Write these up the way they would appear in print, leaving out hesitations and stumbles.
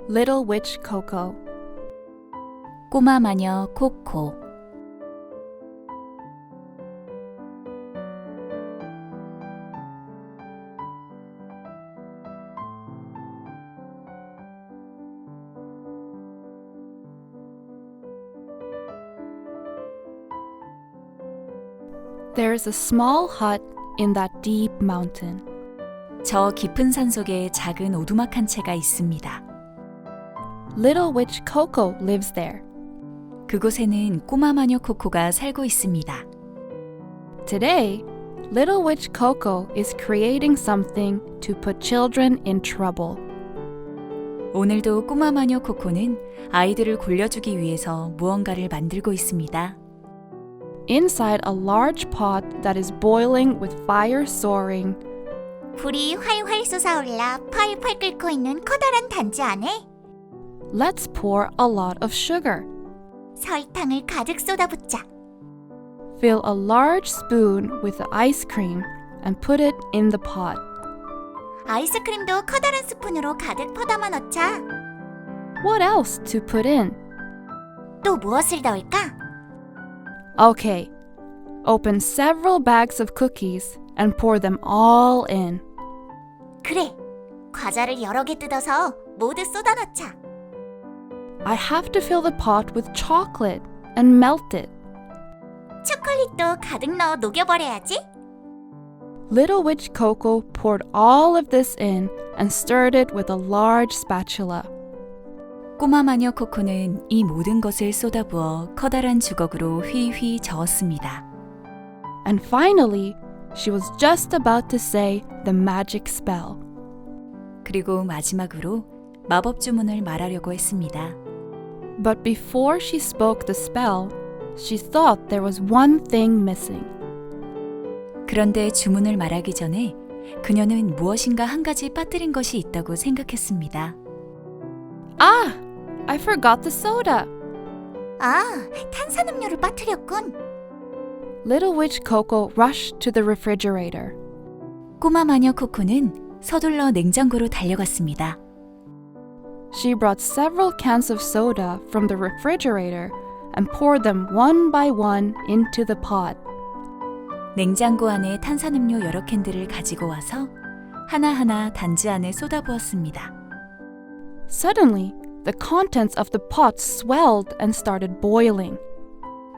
Little Witch Coco. 꼬마 마녀 코코. There is a small hut in that deep mountain. 저 깊은 산 속에 작은 오두막 한 채가 있습니다. Little Witch Coco lives there. 그곳에는 꼬마 마녀 코코가 살고 있습니다. Today, Little Witch Coco is creating something to put children in trouble. 오늘도 꼬마 마녀 코코는 아이들을 골려주기 위해서 무언가를 만들고 있습니다. Inside a large pot that is boiling with fire soaring, 불이 활활 솟아올라 펄펄 끓고 있는 커다란 단지 안에 let's pour a lot of sugar. 설탕을 가득 쏟아붓자. Fill a large spoon with the ice cream and put it in the pot. 아이스크림도 커다란 스푼으로 가득 퍼담아 넣자. What else to put in? 또 무엇을 넣을까? Okay, open several bags of cookies and pour them all in. 그래, 과자를 여러 개 뜯어서 모두 쏟아 넣자. I have to fill the pot with chocolate and melt it. 초콜릿도 가득 넣어 녹여버려야지. Little Witch Coco poured all of this in and stirred it with a large spatula. 꼬마 마녀 코코는 이 모든 것을 쏟아부어 커다란 주걱으로 휘휘 저었습니다. And finally, she was just about to say the magic spell. 그리고 마지막으로 마법 주문을 말하려고 했습니다. But before she spoke the spell, she thought there was one thing missing. 그런데 주문을 말하기 전에 그녀는 무엇인가 한 가지 빠뜨린 것이 있다고 생각했습니다. Ah! I forgot the soda! 아, 탄산음료를 빠뜨렸군. Little Witch Coco rushed to the refrigerator. 꼬마 마녀 코코는 서둘러 냉장고로 달려갔습니다. She brought several cans of soda from the refrigerator and poured them one by one into the pot. 냉장고 안에 탄산음료 여러 캔들을 가지고 와서 하나하나 단지 안에 쏟아부었습니다. Suddenly, the contents of the pot swelled and started boiling.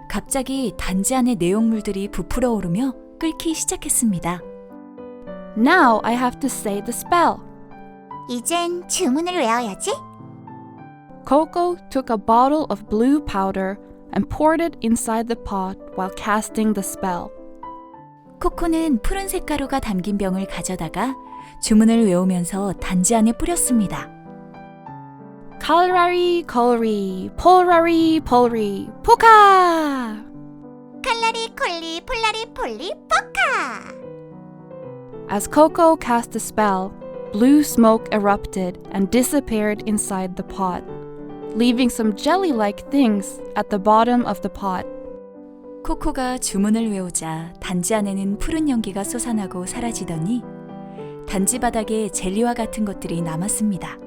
갑자기 단지 안의 내용물들이 부풀어 오르며 끓기 시작했습니다. Now I have to say the spell. 이젠 주문을 외워야지. Coco took a bottle of blue powder and poured it inside the pot while casting the spell. 코코는 푸른색 가루가 담긴 병을 가져다가 주문을 외우면서 단지 안에 뿌렸습니다. Kalrari, kolri, polrari, polri, poka! 칼라리 콜리 폴라리 폴리 포카. As Coco cast the spell, blue smoke erupted and disappeared inside the pot, leaving some jelly-like things at the bottom of the pot. 코코가 주문을 외우자 단지 안에는 푸른 연기가 솟아나고 사라지더니 단지 바닥에 젤리와 같은 것들이 남았습니다.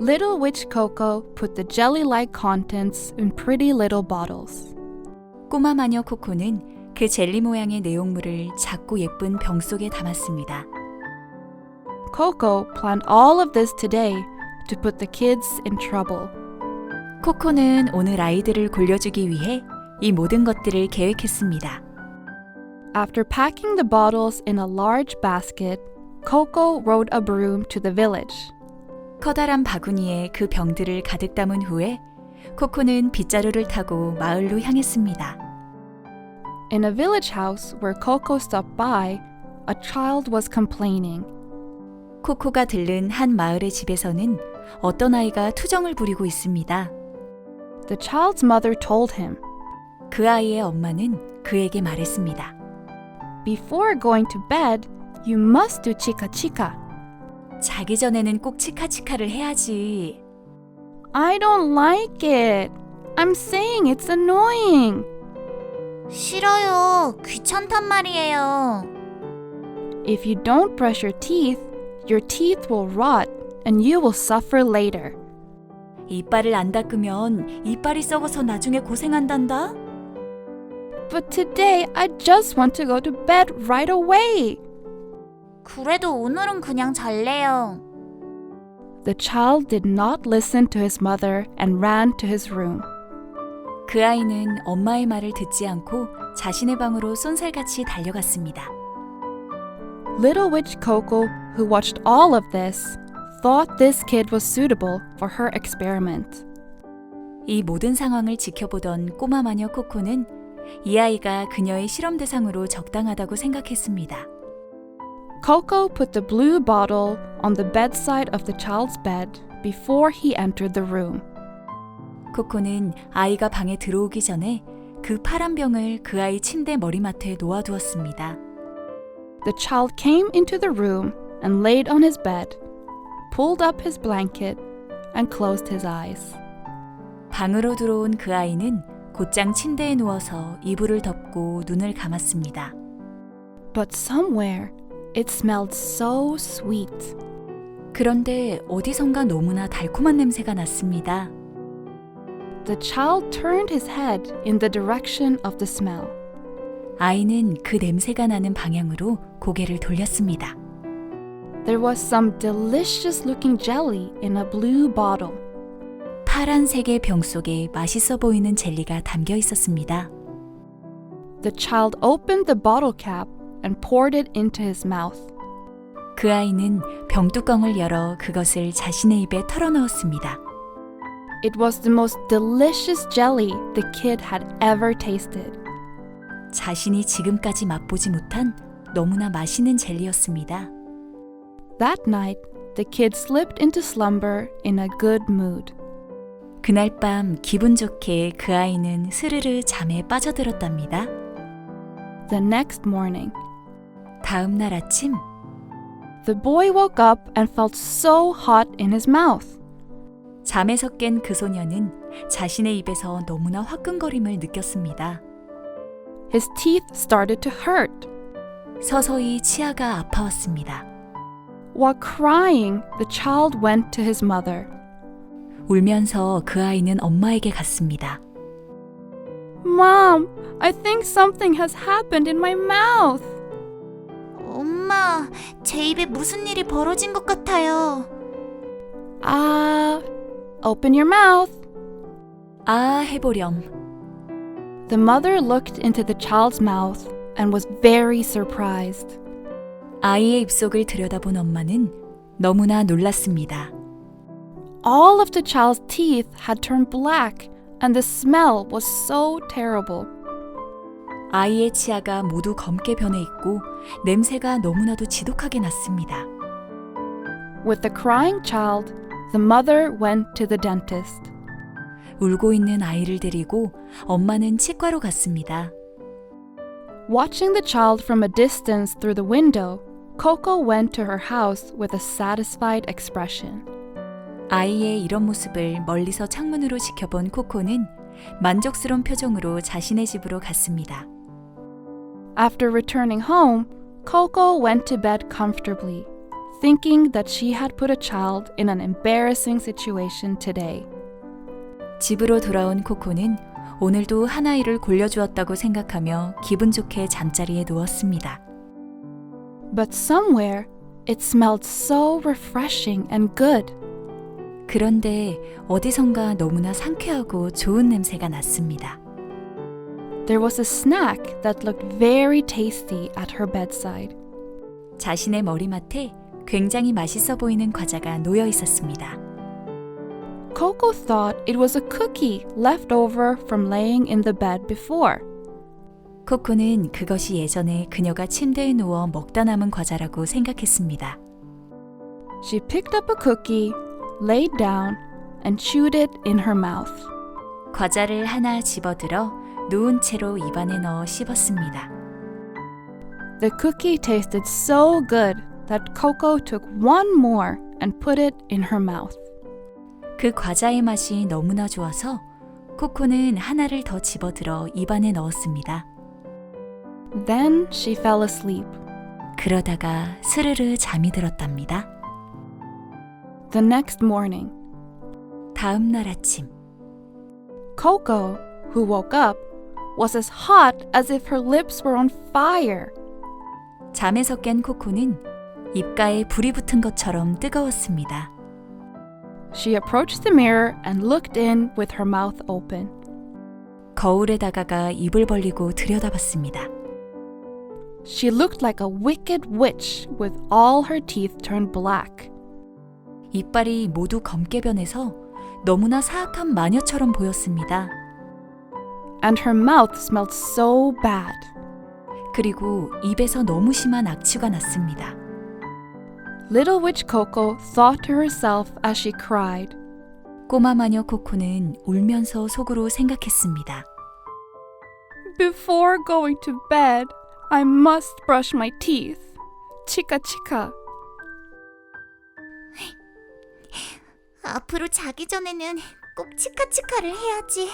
Little Witch Coco put the jelly-like contents in pretty little bottles. 꼬마 마녀 코코는 그 젤리 모양의 내용물을 작고 예쁜 병 속에 담았습니다. Coco planned all of this today to put the kids in trouble. 코코는 오늘 아이들을 골려주기 위해 이 모든 것들을 계획했습니다. After packing the bottles in a large basket, Coco rode a broom to the village. 커다란 바구니에 그 병들을 가득 담은 후에 코코는 빗자루를 타고 마을로 향했습니다. In a village house where Coco stopped by, a child was complaining. 코코가 들른 한 마을의 집에서는 어떤 아이가 투정을 부리고 있습니다. The child's mother told him, 그 아이의 엄마는 그에게 말했습니다. Before going to bed, you must do chica chica. 자기 전에는 꼭 치카치카를 해야지. I don't like it. I'm saying it's annoying. 싫어요. 귀찮단 말이에요. If you don't brush your teeth will rot and you will suffer later. 이빨을 안 닦으면 이빨이 썩어서 나중에 고생한단다. But today I just want to go to bed right away. 그래도 오늘은 그냥 잘래요. The child did not listen to his mother and ran to his room. 그 아이는 엄마의 말을 듣지 않고 자신의 방으로 쏜살같이 달려갔습니다. Little Witch Coco, who watched all of this, thought this kid was suitable for her experiment. 이 모든 상황을 지켜보던 꼬마 마녀 코코는 이 아이가 그녀의 실험 대상으로 적당하다고 생각했습니다. Coco put the blue bottle on the bedside of the child's bed before he entered the room. 코코는 아이가 방에 들어오기 전에 그 파란 병을 그 아이 침대 머리맡에 놓아두었습니다. The child came into the room and laid on his bed, pulled up his blanket, and closed his eyes. 방으로 들어온 그 아이는 곧장 침대에 누워서 이불을 덮고 눈을 감았습니다. But somewhere, it smelled so sweet. 그런데 어디선가 너무나 달콤한 냄새가 났습니다. The child turned his head in the direction of the smell. 아이는 그 냄새가 나는 방향으로 고개를 돌렸습니다. There was some delicious looking jelly in a blue bottle. 파란색의 병 속에 맛있어 보이는 젤리가 담겨 있었습니다. The child opened the bottle cap and poured it into his mouth. 그 아이는 병뚜껑을 열어 그것을 자신의 입에 털어넣었습니다. It was the most delicious jelly the kid had ever tasted. 자신이 지금까지 맛보지 못한 너무나 맛있는 젤리였습니다. That night, the kid slipped into slumber in a good mood. 그날 밤 기분 좋게 그 아이는 스르르 잠에 빠져들었답니다. The next morning, 다음 날 아침 the boy woke up and felt so hot in his mouth. 잠에서 깬 그 소녀는 자신의 입에서 너무나 화끈거림을 느꼈습니다. His teeth started to hurt. 서서히 치아가 아파왔습니다. While crying, the child went to his mother. 울면서 그 아이는 엄마에게 갔습니다. Mom, I think something has happened in my mouth. 엄마, 제 입에 무슨 일이 벌어진 것 같아요. Open your mouth. 아, 해보렴. The mother looked into the child's mouth and was very surprised. 아이의 입속을 들여다본 엄마는 너무나 놀랐습니다. All of the child's teeth had turned black and the smell was so terrible. 아이의 치아가 모두 검게 변해 있고 냄새가 너무나도 지독하게 났습니다. With the crying child, the mother went to the dentist. 울고 있는 아이를 데리고 엄마는 치과로 갔습니다. Watching the child from a distance through the window, Coco went to her house with a satisfied expression. 아이의 이런 모습을 멀리서 창문으로 지켜본 코코는 만족스러운 표정으로 자신의 집으로 갔습니다. After returning home, Coco went to bed comfortably, thinking that she had put a child in an embarrassing situation today. 집으로 돌아온 코코는 오늘도 한 아이를 골려주었다고 생각하며 기분 좋게 잠자리에 누웠습니다. But somewhere, it smelled so refreshing and good. 그런데 어디선가 너무나 상쾌하고 좋은 냄새가 났습니다. There was a snack that looked very tasty at her bedside. 자신의 머리맡에 굉장히 맛있어 보이는 과자가 놓여 있었습니다. Coco thought it was a cookie left over from laying in the bed before. 코코는 그것이 예전에 그녀가 침대에 누워 먹다 남은 과자라고 생각했습니다. She picked up a cookie, laid down, and chewed it in her mouth. 과자를 하나 집어들어 누운 채로 입안에 넣어 씹었습니다. The cookie tasted so good that Coco took one more and put it in her mouth. 그 과자의 맛이 너무나 좋아서 코코는 하나를 더 집어들어 입안에 넣었습니다. Then she fell asleep. 그러다가 스르르 잠이 들었답니다. The next morning, 다음 날 아침, Coco, who woke up, was as hot as if her lips were on fire. 잠에서 깬 코코는 입가에 불이 붙은 것처럼 뜨거웠습니다. She approached the mirror and looked in with her mouth open. 거울에 다가가 입을 벌리고 들여다봤습니다. She looked like a wicked witch with all her teeth turned black. 이빨이 모두 검게 변해서 너무나 사악한 마녀처럼 보였습니다. And her mouth smelled so bad. 그리고 입에서 너무 심한 악취가 났습니다. Little Witch Coco thought to herself as she cried, 꼬마 마녀 코코는 울면서 속으로 생각했습니다. Before going to bed, I must brush my teeth. Chica chica. 앞으로 자기 전에는 꼭 치카치카를 해야지.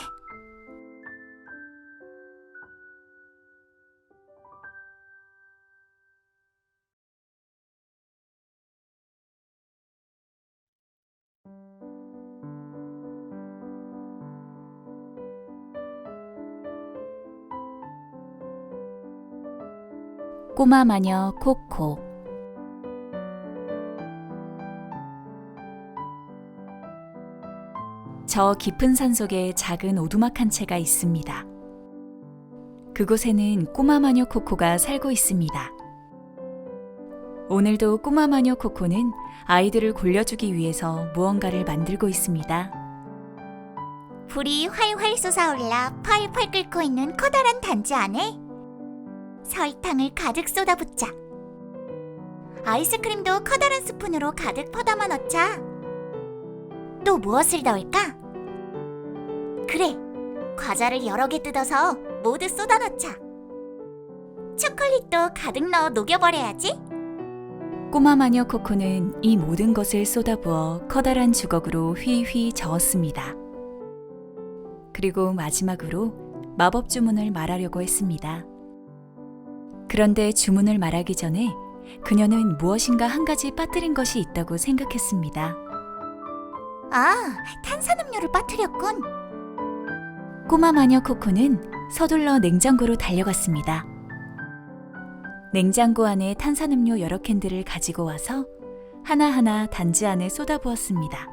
꼬마 마녀 코코. 저 깊은 산속에 작은 오두막 한 채가 있습니다. 그곳에는 꼬마 마녀 코코가 살고 있습니다. 오늘도 꼬마 마녀 코코는 아이들을 골려주기 위해서 무언가를 만들고 있습니다. 불이 활활 솟아올라 펄펄 끓고 있는 커다란 단지 안에 설탕을 가득 쏟아붓자. 아이스크림도 커다란 스푼으로 가득 퍼담아 넣자. 또 무엇을 넣을까? 그래, 과자를 여러 개 뜯어서 모두 쏟아 넣자. 초콜릿도 가득 넣어 녹여버려야지. 꼬마 마녀 코코는 이 모든 것을 쏟아부어 커다란 주걱으로 휘휘 저었습니다. 그리고 마지막으로 마법 주문을 말하려고 했습니다. 그런데 주문을 말하기 전에 그녀는 무엇인가 한 가지 빠뜨린 것이 있다고 생각했습니다. 아, 탄산음료를 빠뜨렸군. 꼬마 마녀 코코는 서둘러 냉장고로 달려갔습니다. 냉장고 안에 탄산음료 여러 캔들을 가지고 와서 하나하나 단지 안에 쏟아부었습니다.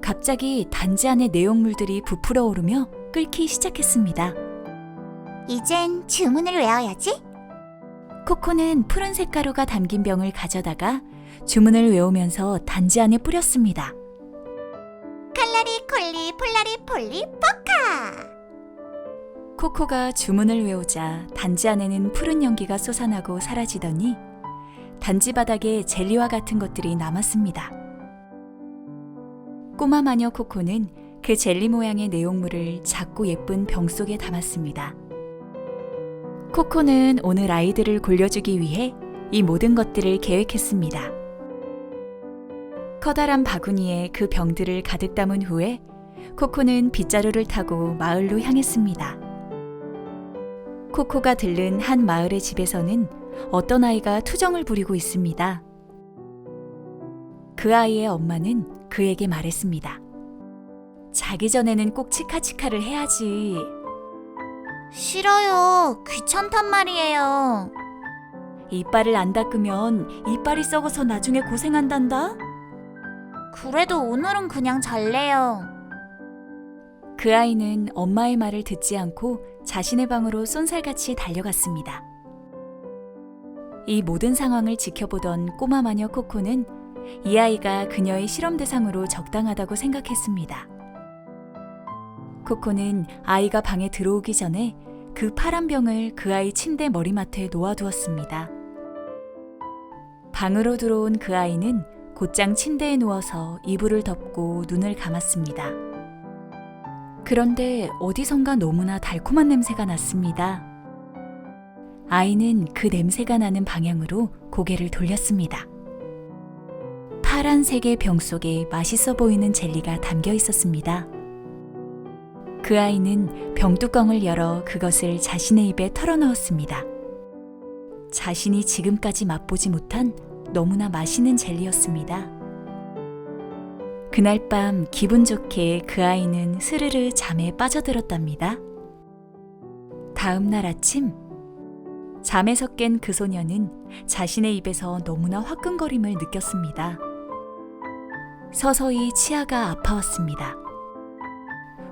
갑자기 단지 안의 내용물들이 부풀어 오르며 끓기 시작했습니다. 이젠 주문을 외워야지. 코코는 푸른색 가루가 담긴 병을 가져다가 주문을 외우면서 단지 안에 뿌렸습니다. 칼라리 콜리 폴라리 폴리 포카. 코코가 주문을 외우자 단지 안에는 푸른 연기가 솟아나고 사라지더니 단지 바닥에 젤리와 같은 것들이 남았습니다. 꼬마 마녀 코코는 그 젤리 모양의 내용물을 작고 예쁜 병 속에 담았습니다. 코코는 오늘 아이들을 골려주기 위해 이 모든 것들을 계획했습니다. 커다란 바구니에 그 병들을 가득 담은 후에 코코는 빗자루를 타고 마을로 향했습니다. 코코가 들른 한 마을의 집에서는 어떤 아이가 투정을 부리고 있습니다. 그 아이의 엄마는 그에게 말했습니다. 자기 전에는 꼭 치카치카를 해야지. 싫어요. 귀찮단 말이에요. 이빨을 안 닦으면 이빨이 썩어서 나중에 고생한단다. 그래도 오늘은 그냥 잘래요. 그 아이는 엄마의 말을 듣지 않고 자신의 방으로 쏜살같이 달려갔습니다. 이 모든 상황을 지켜보던 꼬마 마녀 코코는 이 아이가 그녀의 실험 대상으로 적당하다고 생각했습니다. 코코는 아이가 방에 들어오기 전에 그 파란 병을 그 아이 침대 머리맡에 놓아두었습니다. 방으로 들어온 그 아이는 곧장 침대에 누워서 이불을 덮고 눈을 감았습니다. 그런데 어디선가 너무나 달콤한 냄새가 났습니다. 아이는 그 냄새가 나는 방향으로 고개를 돌렸습니다. 파란색의 병 속에 맛있어 보이는 젤리가 담겨 있었습니다. 그 아이는 병뚜껑을 열어 그것을 자신의 입에 털어넣었습니다. 자신이 지금까지 맛보지 못한 너무나 맛있는 젤리였습니다. 그날 밤 기분 좋게 그 아이는 스르르 잠에 빠져들었답니다. 다음 날 아침, 잠에서 깬 그 소녀는 자신의 입에서 너무나 화끈거림을 느꼈습니다. 서서히 치아가 아파왔습니다.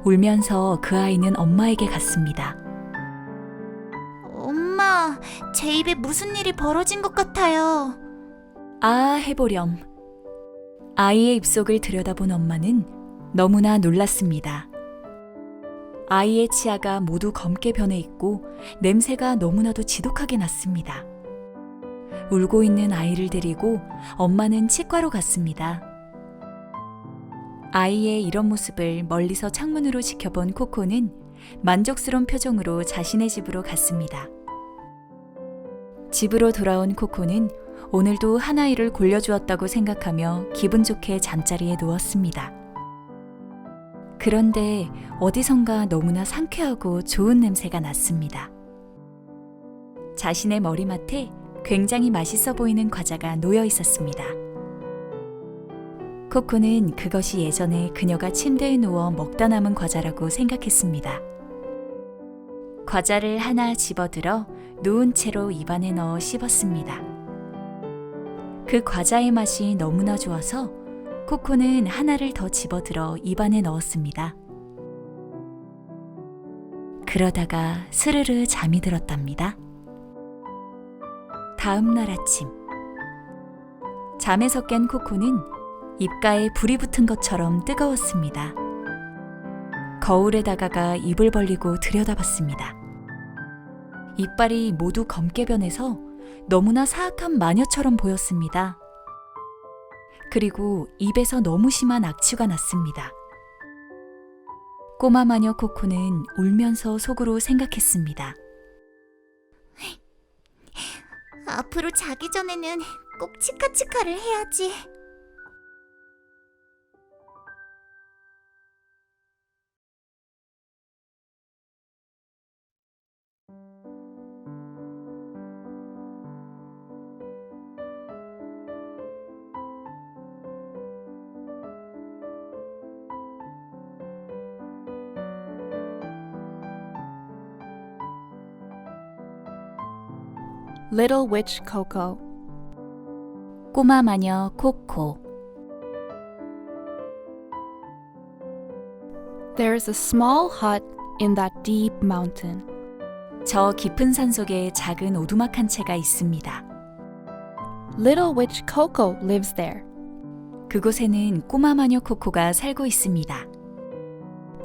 울면서 그 아이는 엄마에게 갔습니다. 엄마, 제 입에 무슨 일이 벌어진 것 같아요. 아, 해보렴. 아이의 입속을 들여다본 엄마는 너무나 놀랐습니다. 아이의 치아가 모두 검게 변해 있고 냄새가 너무나도 지독하게 났습니다. 울고 있는 아이를 데리고 엄마는 치과로 갔습니다. 아이의 이런 모습을 멀리서 창문으로 지켜본 코코는 만족스러운 표정으로 자신의 집으로 갔습니다. 집으로 돌아온 코코는 오늘도 한 아이를 골려주었다고 생각하며 기분 좋게 잠자리에 누웠습니다. 그런데 어디선가 너무나 상쾌하고 좋은 냄새가 났습니다. 자신의 머리맡에 굉장히 맛있어 보이는 과자가 놓여 있었습니다. 코코는 그것이 예전에 그녀가 침대에 누워 먹다 남은 과자라고 생각했습니다. 과자를 하나 집어들어 누운 채로 입안에 넣어 씹었습니다. 그 과자의 맛이 너무나 좋아서 코코는 하나를 더 집어들어 입안에 넣었습니다. 그러다가 스르르 잠이 들었답니다. 다음 날 아침, 잠에서 깬 코코는 입가에 불이 붙은 것처럼 뜨거웠습니다. 거울에 다가가 입을 벌리고 들여다봤습니다. 이빨이 모두 검게 변해서 너무나 사악한 마녀처럼 보였습니다. 그리고 입에서 너무 심한 악취가 났습니다. 꼬마 마녀 코코는 울면서 속으로 생각했습니다. 앞으로 자기 전에는 꼭 치카치카를 해야지. Little Witch Coco. 꼬마 마녀 코코. There is a small hut in that deep mountain. 저 깊은 산 속에 작은 오두막 한 채가 있습니다. Little Witch Coco lives there. 그곳에는 꼬마 마녀 코코가 살고 있습니다.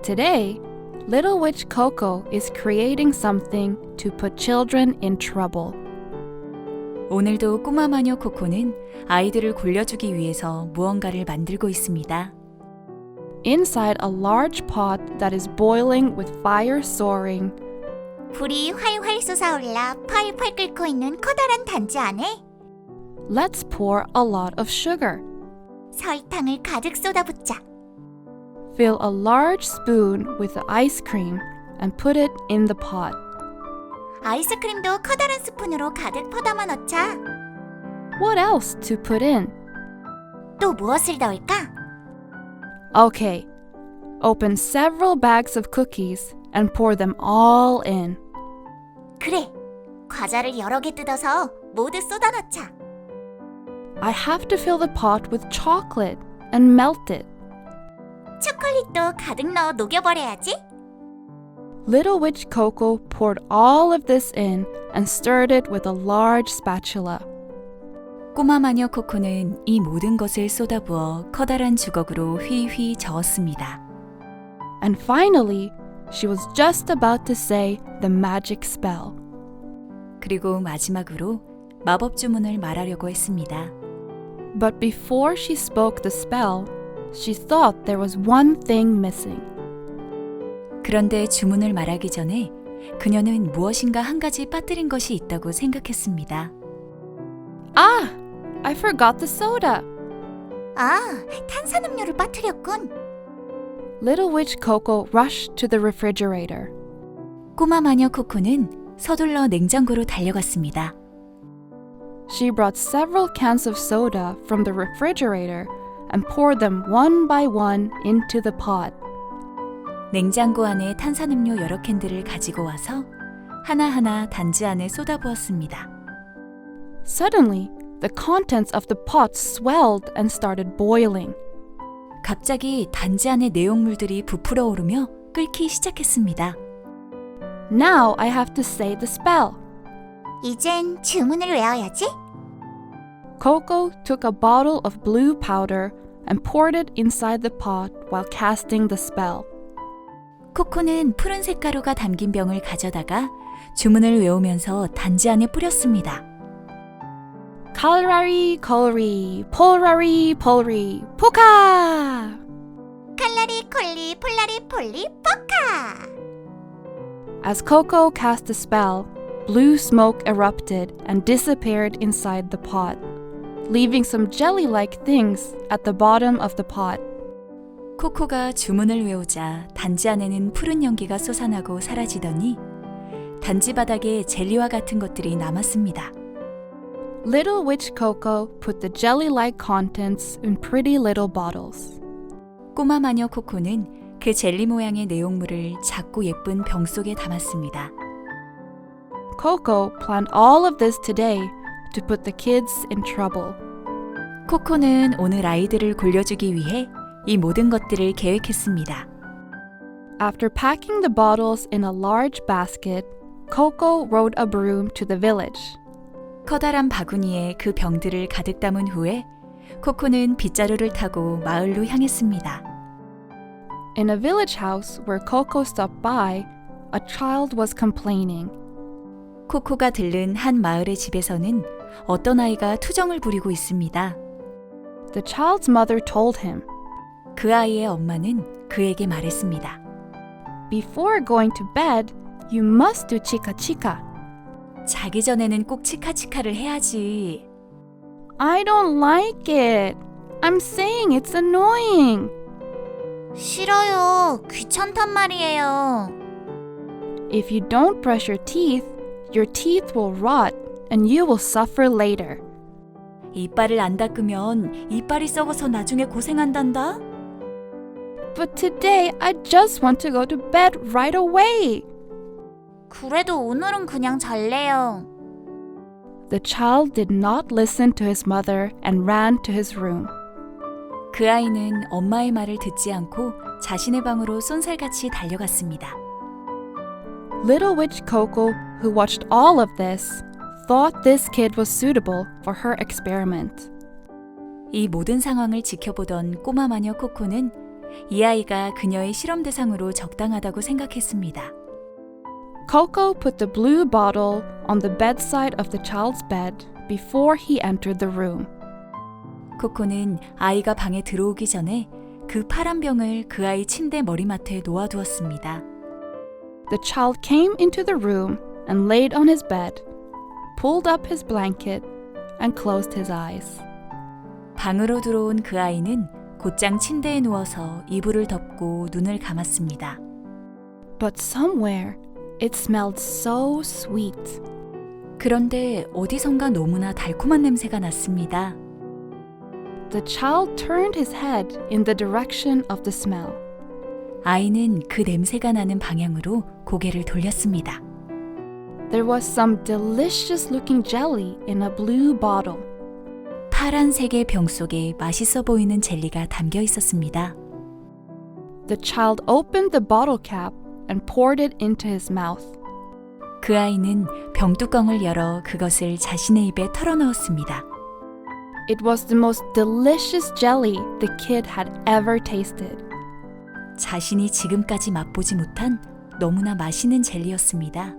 Today, Little Witch Coco is creating something to put children in trouble. 오늘도 꼬마 마녀 코코는 아이들을 골려주기 위해서 무언가를 만들고 있습니다. Inside a large pot that is boiling with fire soaring, 불이 활활 솟아올라 펄펄 끓고 있는 커다란 단지 안에 let's pour a lot of sugar. 설탕을 가득 쏟아붓자. Fill a large spoon with the ice cream and put it in the pot. 아이스크림도 커다란 스푼으로 가득 퍼담아 넣자. What else to put in? 또 무엇을 넣을까? Okay, open several bags of cookies and pour them all in. 그래, 과자를 여러 개 뜯어서 모두 쏟아 넣자. I have to fill the pot with chocolate and melt it. 초콜릿도 가득 넣어 녹여버려야지. Little Witch Coco poured all of this in and stirred it with a large spatula. 꼬마 마녀 코코는 이 모든 것을 쏟아부어 커다란 주걱으로 휘휘 저었습니다. And finally, she was just about to say the magic spell. 그리고 마지막으로 마법 주문을 말하려고 했습니다. But before she spoke the spell, she thought there was one thing missing. 그런데 주문을 말하기 전에 그녀는 무엇인가 한 가지 빠뜨린 것이 있다고 생각했습니다. Ah! I forgot the soda! 아, 탄산음료를 빠뜨렸군. Little Witch Coco rushed to the refrigerator. 꼬마 마녀 코코는 서둘러 냉장고로 달려갔습니다. She brought several cans of soda from the refrigerator and poured them one by one into the pot. 냉장고 안에 탄산음료 여러 캔들을 가지고 와서 하나하나 단지 안에 쏟아부었습니다. Suddenly, the contents of the pot swelled and started boiling. 갑자기 단지 안의 내용물들이 부풀어 오르며 끓기 시작했습니다. Now I have to say the spell. 이젠 주문을 외워야지. Coco took a bottle of blue powder and poured it inside the pot while casting the spell. 코코는 푸른색 가루가 담긴 병을 가져다가 주문을 외우면서 단지 안에 뿌렸습니다. Kalrari, kolri, polrari, polri, puka! 칼라리 콜리 폴라리 폴리 포카. As Coco cast the spell, blue smoke erupted and disappeared inside the pot, leaving some jelly-like things at the bottom of the pot. 코코가 주문을 외우자 단지 안에는 푸른 연기가 솟아나고 사라지더니 단지 바닥에 젤리와 같은 것들이 남았습니다. Little Witch Coco put the jelly-like contents in pretty little bottles. 꼬마 마녀 코코는 그 젤리 모양의 내용물을 작고 예쁜 병 속에 담았습니다. Coco planned all of this today to put the kids in trouble. 코코는 오늘 아이들을 골려주기 위해 이 모든 것들을 계획했습니다. After packing the bottles in a large basket, Coco rode a broom to the village. 커다란 바구니에 그 병들을 가득 담은 후에 코코는 빗자루를 타고 마을로 향했습니다. In a village house where Coco stopped by, a child was complaining. 코코가 들른 한 마을의 집에서는 어떤 아이가 투정을 부리고 있습니다. The child's mother told him, 그 아이의 엄마는 그에게 말했습니다. Before going to bed, you must do chica chica. 자기 전에는 꼭 치카치카를 해야지. I don't like it. I'm saying it's annoying. 싫어요. 귀찮단 말이에요. If you don't brush your teeth will rot and you will suffer later. 이빨을 안 닦으면 이빨이 썩어서 나중에 고생한단다. But today I just want to go to bed right away. 그래도 오늘은 그냥 잘래요. The child did not listen to his mother and ran to his room. 그 아이는 엄마의 말을 듣지 않고 자신의 방으로 쏜살같이 달려갔습니다. Little Witch Coco, who watched all of this, thought this kid was suitable for her experiment. 이 모든 상황을 지켜보던 꼬마 마녀 코코는 이 아이가 그녀의 실험 대상으로 적당하다고 생각했습니다. Coco put the blue bottle on the bedside of the child's bed before he entered the room. 코코는 아이가 방에 들어오기 전에 그 파란 병을 그 아이 침대 머리맡에 놓아두었습니다. The child came into the room and laid on his bed, pulled up his blanket, and closed his eyes. 방으로 들어온 그 아이는 곧장 침대에 누워서 이불을 덮고 눈을 감았습니다. But somewhere, it smelled so sweet. 그런데 어디선가 너무나 달콤한 냄새가 났습니다. The child turned his head in the direction of the smell. 아이는 그 냄새가 나는 방향으로 고개를 돌렸습니다. There was some delicious looking jelly in a blue bottle. 파란색의 병 속에 맛있어 보이는 젤리가 담겨 있었습니다. The child opened the bottle cap and poured it into his mouth. 그 아이는 병뚜껑을 열어 그것을 자신의 입에 털어넣었습니다. It was the most delicious jelly the kid had ever tasted. 자신이 지금까지 맛보지 못한 너무나 맛있는 젤리였습니다.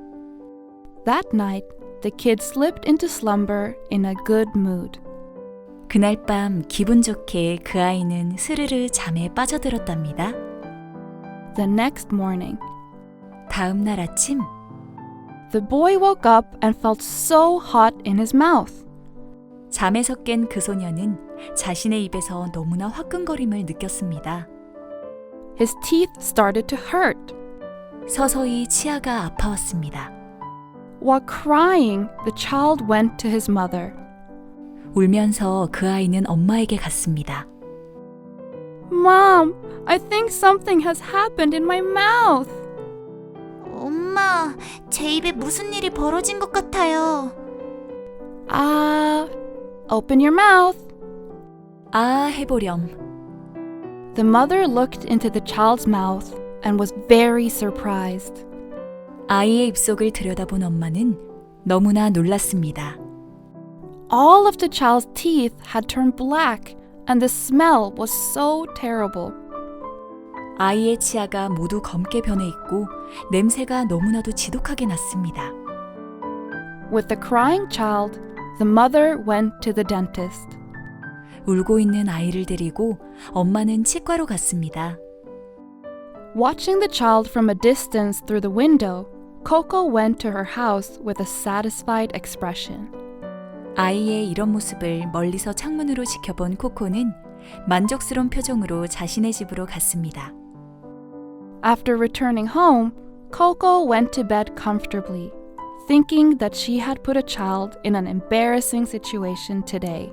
That night, the kid slipped into slumber in a good mood. 그날 밤 기분 좋게 그 아이는 스르르 잠에 빠져들었답니다. The next morning, 다음 날 아침 the boy woke up and felt so hot in his mouth. 잠에서 깬 그 소녀는 자신의 입에서 너무나 화끈거림을 느꼈습니다. His teeth started to hurt. 서서히 치아가 아파왔습니다. While crying, the child went to his mother. 울면서 그 아이는 엄마에게 갔습니다. Mom, I think something has happened in my mouth. 엄마, 제 입에 무슨 일이 벌어진 것 같아요. Open your mouth. 아, 해보렴. The mother looked into the child's mouth and was very surprised. 아이의 입속을 들여다본 엄마는 너무나 놀랐습니다. All of the child's teeth had turned black and the smell was so terrible. 아이의 치아가 모두 검게 변해 있고 냄새가 너무나도 지독하게 났습니다. With the crying child, the mother went to the dentist. 울고 있는 아이를 데리고 엄마는 치과로 갔습니다. Watching the child from a distance through the window, Coco went to her house with a satisfied expression. 아이의 이런 모습을 멀리서 창문으로 지켜본 코코는 만족스러운 표정으로 자신의 집으로 갔습니다. After returning home, Coco went to bed comfortably, thinking that she had put a child in an embarrassing situation today.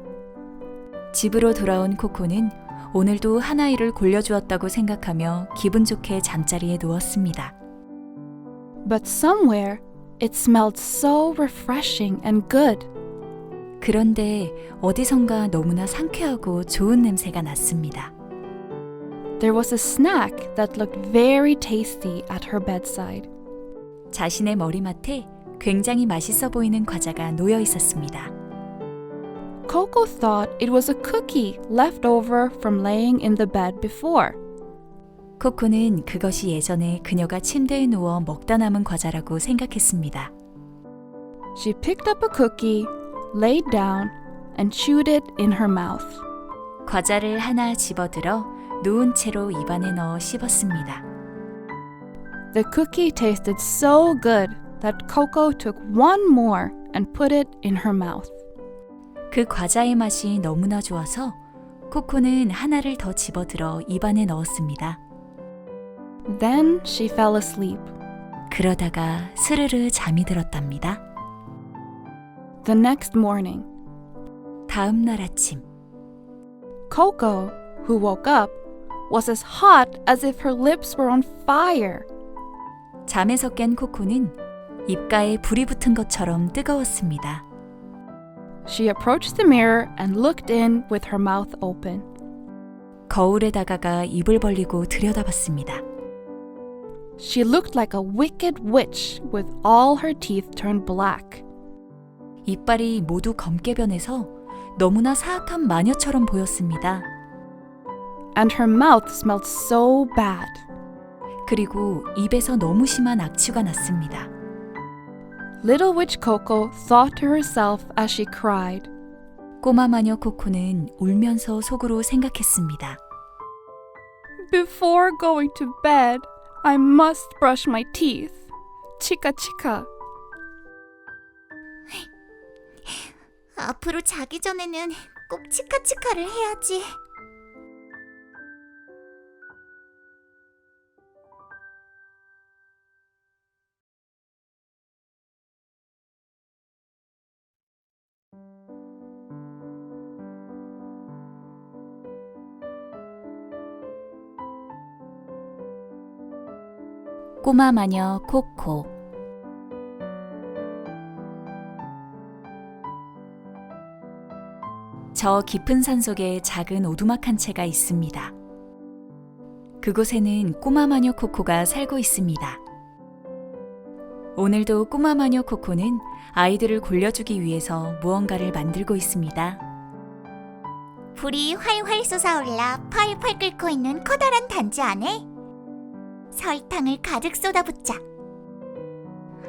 집으로 돌아온 코코는 오늘도 한 아이를 골려주었다고 생각하며 기분 좋게 잠자리에 누웠습니다. But somewhere, it smelled so refreshing and good. 그런데 어디선가 너무나 상쾌하고 좋은 냄새가 났습니다. There was a snack that looked very tasty at her bedside. 자신의 머리맡에 굉장히 맛있어 보이는 과자가 놓여 있었습니다. Coco thought it was a cookie left over from laying in the bed before. 코코는 그것이 예전에 그녀가 침대에 누워 먹다 남은 과자라고 생각했습니다. She picked up a cookie, laid down, and chewed it in her mouth. 과자를 하나 집어들어 누운 채로 입안에 넣어 씹었습니다. The cookie tasted so good that Coco took one more and put it in her mouth. 그 과자의 맛이 너무나 좋아서 코코는 하나를 더 집어들어 입안에 넣었습니다. Then she fell asleep. 그러다가 스르르 잠이 들었답니다. The next morning, 다음 날 아침, Coco, who woke up, was as hot as if her lips were on fire. 잠에서 깬 코코는 입가에 불이 붙은 것처럼 뜨거웠습니다. She approached the mirror and looked in with her mouth open. 거울에 다가가 입을 벌리고 들여다봤습니다. She looked like a wicked witch with all her teeth turned black. 이빨이 모두 검게 변해서 너무나 사악한 마녀처럼 보였습니다. And her mouth smelled so bad. 그리고 입에서 너무 심한 악취가 났습니다. Little Witch Coco thought to herself as she cried, 꼬마 마녀 코코는 울면서 속으로 생각했습니다. Before going to bed, I must brush my teeth. Chica chica. 앞으로 자기 전에는 꼭 치카치카를 해야지. 꼬마 마녀 코코. 저 깊은 산 속에 작은 오두막 한 채가 있습니다. 그곳에는 꼬마 마녀 코코가 살고 있습니다. 오늘도 꼬마 마녀 코코는 아이들을 골려주기 위해서 무언가를 만들고 있습니다. 불이 활활 솟아올라 펄펄 끓고 있는 커다란 단지 안에 설탕을 가득 쏟아붓자.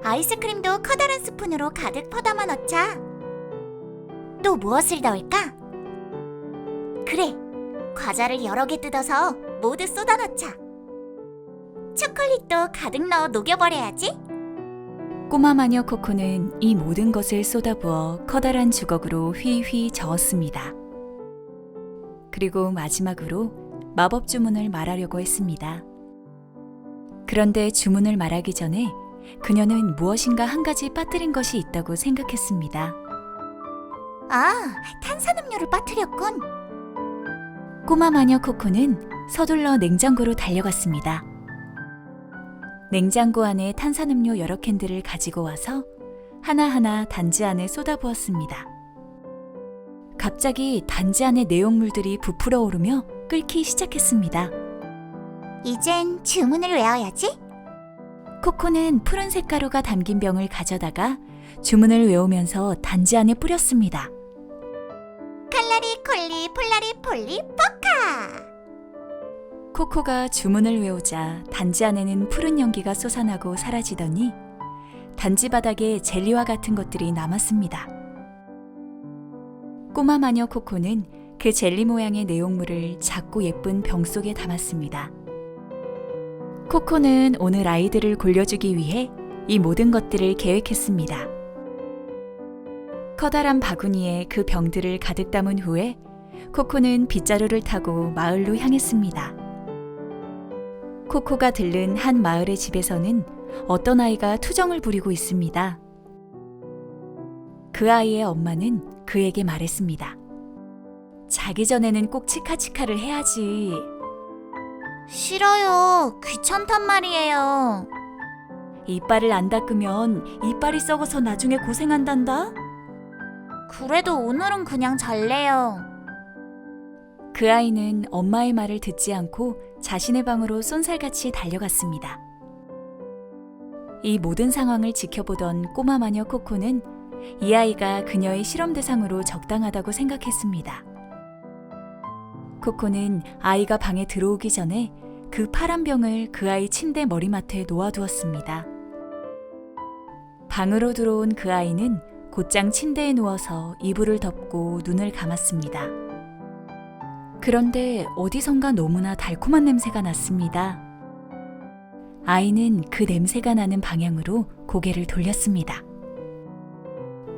아이스크림도 커다란 스푼으로 가득 퍼담아 넣자. 또 무엇을 넣을까? 그래, 과자를 여러 개 뜯어서 모두 쏟아 넣자. 초콜릿도 가득 넣어 녹여버려야지. 꼬마 마녀 코코는 이 모든 것을 쏟아부어 커다란 주걱으로 휘휘 저었습니다. 그리고 마지막으로 마법 주문을 말하려고 했습니다. 그런데 주문을 말하기 전에 그녀는 무엇인가 한 가지 빠뜨린 것이 있다고 생각했습니다. 아, 탄산음료를 빠뜨렸군. 꼬마 마녀 코코는 서둘러 냉장고로 달려갔습니다. 냉장고 안에 탄산음료 여러 캔들을 가지고 와서 하나하나 단지 안에 쏟아부었습니다. 갑자기 단지 안의 내용물들이 부풀어 오르며 끓기 시작했습니다. 이젠 주문을 외워야지. 코코는 푸른색 가루가 담긴 병을 가져다가 주문을 외우면서 단지 안에 뿌렸습니다. 칼라리 콜리 폴라리 폴리 포카. 코코가 주문을 외우자 단지 안에는 푸른 연기가 솟아나고 사라지더니 단지 바닥에 젤리와 같은 것들이 남았습니다. 꼬마 마녀 코코는 그 젤리 모양의 내용물을 작고 예쁜 병 속에 담았습니다. 코코는 오늘 아이들을 골려주기 위해 이 모든 것들을 계획했습니다. 커다란 바구니에 그 병들을 가득 담은 후에 코코는 빗자루를 타고 마을로 향했습니다. 코코가 들른 한 마을의 집에서는 어떤 아이가 투정을 부리고 있습니다. 그 아이의 엄마는 그에게 말했습니다. 자기 전에는 꼭 치카치카를 해야지. 싫어요. 귀찮단 말이에요. 이빨을 안 닦으면 이빨이 썩어서 나중에 고생한단다. 그래도 오늘은 그냥 잘래요. 그 아이는 엄마의 말을 듣지 않고 자신의 방으로 쏜살같이 달려갔습니다. 이 모든 상황을 지켜보던 꼬마 마녀 코코는 이 아이가 그녀의 실험 대상으로 적당하다고 생각했습니다. 코코는 아이가 방에 들어오기 전에 그 파란 병을 그 아이 침대 머리맡에 놓아두었습니다. 방으로 들어온 그 아이는 곧장 침대에 누워서 이불을 덮고 눈을 감았습니다. 그런데 어디선가 너무나 달콤한 냄새가 났습니다. 아이는 그 냄새가 나는 방향으로 고개를 돌렸습니다.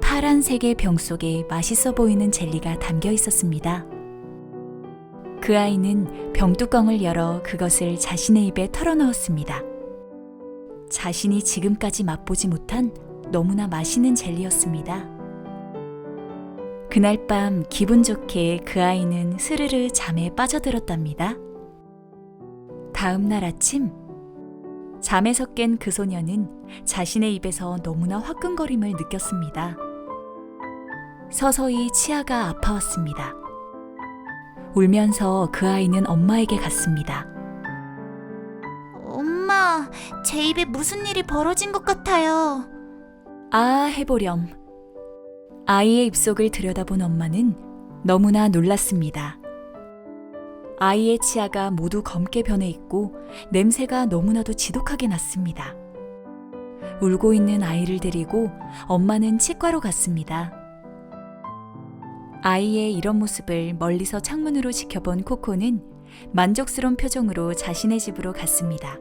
파란색의 병 속에 맛있어 보이는 젤리가 담겨 있었습니다. 그 아이는 병뚜껑을 열어 그것을 자신의 입에 털어넣었습니다. 자신이 지금까지 맛보지 못한 너무나 맛있는 젤리였습니다. 그날 밤 기분 좋게 그 아이는 스르르 잠에 빠져들었답니다. 다음 날 아침, 잠에서 깬 그 소녀는 자신의 입에서 너무나 화끈거림을 느꼈습니다. 서서히 치아가 아파왔습니다. 울면서 그 아이는 엄마에게 갔습니다. 엄마, 제 입에 무슨 일이 벌어진 것 같아요. 아, 해보렴. 아이의 입속을 들여다본 엄마는 너무나 놀랐습니다. 아이의 치아가 모두 검게 변해 있고 냄새가 너무나도 지독하게 났습니다. 울고 있는 아이를 데리고 엄마는 치과로 갔습니다. 아이의 이런 모습을 멀리서 창문으로 지켜본 코코는 만족스러운 표정으로 자신의 집으로 갔습니다.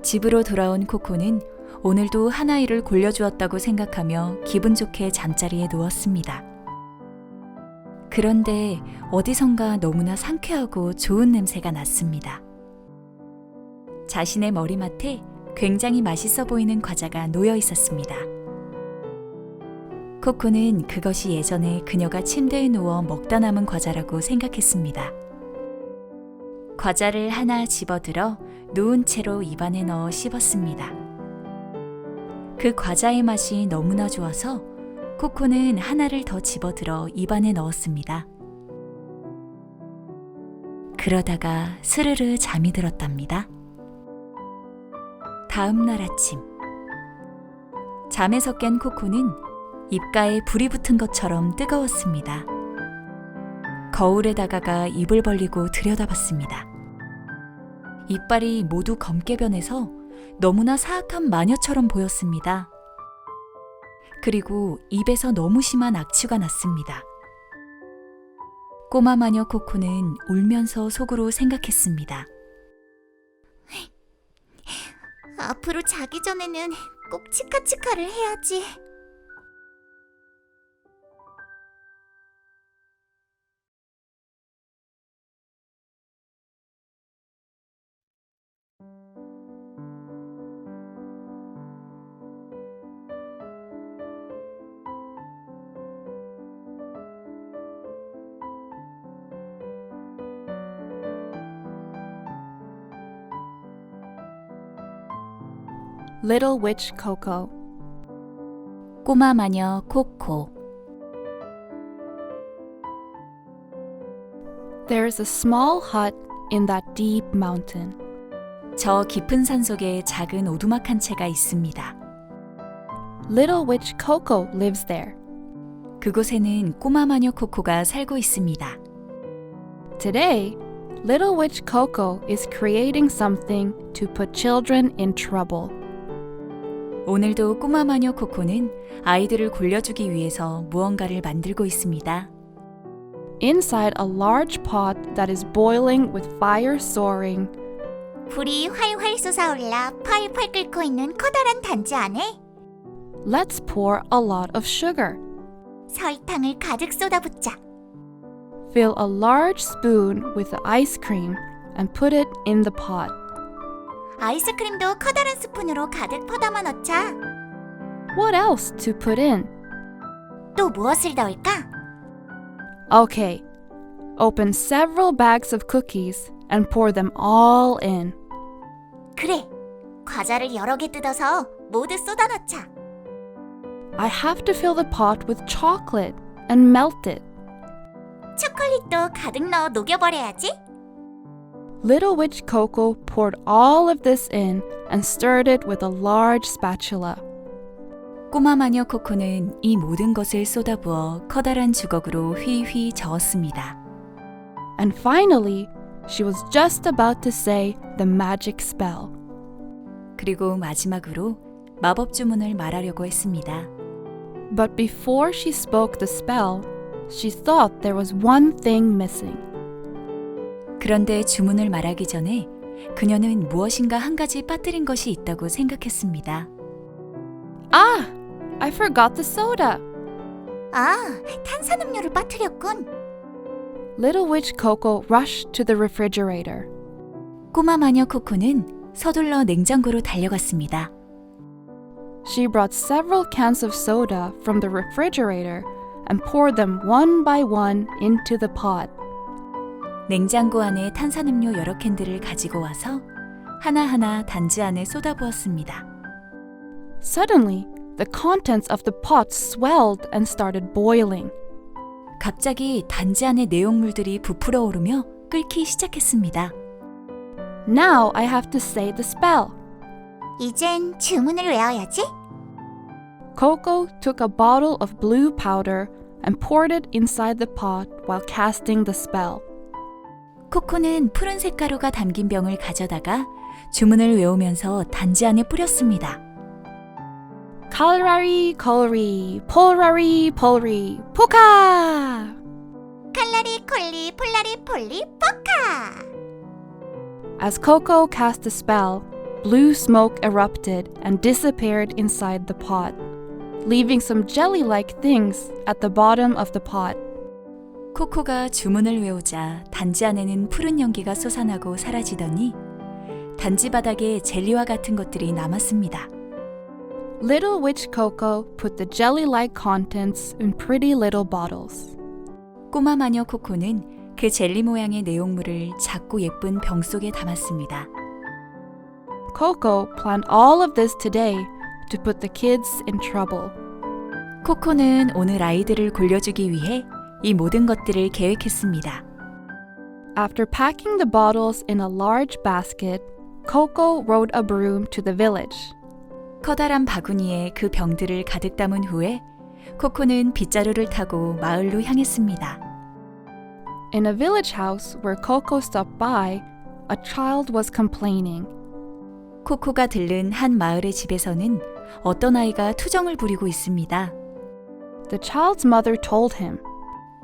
집으로 돌아온 코코는 오늘도 한 아이를 골려주었다고 생각하며 기분 좋게 잠자리에 누웠습니다. 그런데 어디선가 너무나 상쾌하고 좋은 냄새가 났습니다. 자신의 머리맡에 굉장히 맛있어 보이는 과자가 놓여 있었습니다. 코코는 그것이 예전에 그녀가 침대에 누워 먹다 남은 과자라고 생각했습니다. 과자를 하나 집어들어 누운 채로 입안에 넣어 씹었습니다. 그 과자의 맛이 너무나 좋아서 코코는 하나를 더 집어들어 입안에 넣었습니다. 그러다가 스르르 잠이 들었답니다. 다음 날 아침, 잠에서 깬 코코는 입가에 불이 붙은 것처럼 뜨거웠습니다. 거울에 다가가 입을 벌리고 들여다봤습니다. 이빨이 모두 검게 변해서 너무나 사악한 마녀처럼 보였습니다. 그리고 입에서 너무 심한 악취가 났습니다. 꼬마 마녀 코코는 울면서 속으로 생각했습니다. 앞으로 자기 전에는 꼭 치카치카를 해야지. Little Witch Coco. 꼬마 마녀 코코. There's a small hut in that deep mountain. 저 깊은 산 속에 작은 오두막 한 채가 있습니다. Little Witch Coco lives there. 그곳에는 꼬마 마녀 코코가 살고 있습니다. Today, Little Witch Coco is creating something to put children in trouble. 오늘도 꼬마 마녀 코코는 아이들을 골려주기 위해서 무언가를 만들고 있습니다. Inside a large pot that is boiling with fire soaring, 불이 활활 솟아올라 펄펄 끓고 있는 커다란 단지 안에 let's pour a lot of sugar. 설탕을 가득 쏟아붓자. Fill a large spoon with the ice cream and put it in the pot. 아이스크림도 커다란 스푼으로 가득 퍼담아 넣자. What else to put in? 또 무엇을 넣을까? Okay, open several bags of cookies and pour them all in. 그래, 과자를 여러 개 뜯어서 모두 쏟아 넣자. I have to fill the pot with chocolate and melt it. 초콜릿도 가득 넣어 녹여버려야지. Little Witch Coco poured all of this in and stirred it with a large spatula. 꼬마 마녀 코코는 이 모든 것을 쏟아부어 커다란 주걱으로 휘휘 저었습니다. And finally, she was just about to say the magic spell. 그리고 마지막으로 마법 주문을 말하려고 했습니다. But before she spoke the spell, she thought there was one thing missing. 그런데 주문을 말하기 전에 그녀는 무엇인가 한 가지 빠뜨린 것이 있다고 생각했습니다. Ah! I forgot the soda! 아, 탄산음료를 빠뜨렸군. Little Witch Coco rushed to the refrigerator. 꼬마 마녀 코코는 서둘러 냉장고로 달려갔습니다. She brought several cans of soda from the refrigerator and poured them one by one into the pot. 냉장고 안에 탄산음료 여러 캔들을 가지고 와서 하나하나 단지 안에 쏟아부었습니다. Suddenly, the contents of the pot swelled and started boiling. 갑자기 단지 안의 내용물들이 부풀어 오르며 끓기 시작했습니다. Now I have to say the spell. 이젠 주문을 외워야지. Coco took a bottle of blue powder and poured it inside the pot while casting the spell. 코코는 푸른색 가루가 담긴 병을 가져다가 주문을 외우면서 단지 안에 뿌렸습니다. Kalrari, Kolri, Polrari, Polri, Puka! 칼라리 콜리 폴라리 폴리 포카. As Coco cast the spell, blue smoke erupted and disappeared inside the pot, leaving some jelly-like things at the bottom of the pot. 코코가 주문을 외우자 단지 안에는 푸른 연기가 솟아나고 사라지더니 단지 바닥에 젤리와 같은 것들이 남았습니다. Little Witch Coco put the jelly-like contents in pretty little bottles. 꼬마 마녀 코코는 그 젤리 모양의 내용물을 작고 예쁜 병 속에 담았습니다. Coco planned all of this today to put the kids in trouble. 코코는 오늘 아이들을 골려주기 위해 이 모든 것들을 계획했습니다. After packing the bottles in a large basket, Coco rode a broom to the village. 커다란 바구니에 그 병들을 가득 담은 후에 코코는 빗자루를 타고 마을로 향했습니다. In a village house where Coco stopped by, a child was complaining. 코코가 들른 한 마을의 집에서는 어떤 아이가 투정을 부리고 있습니다. The child's mother told him,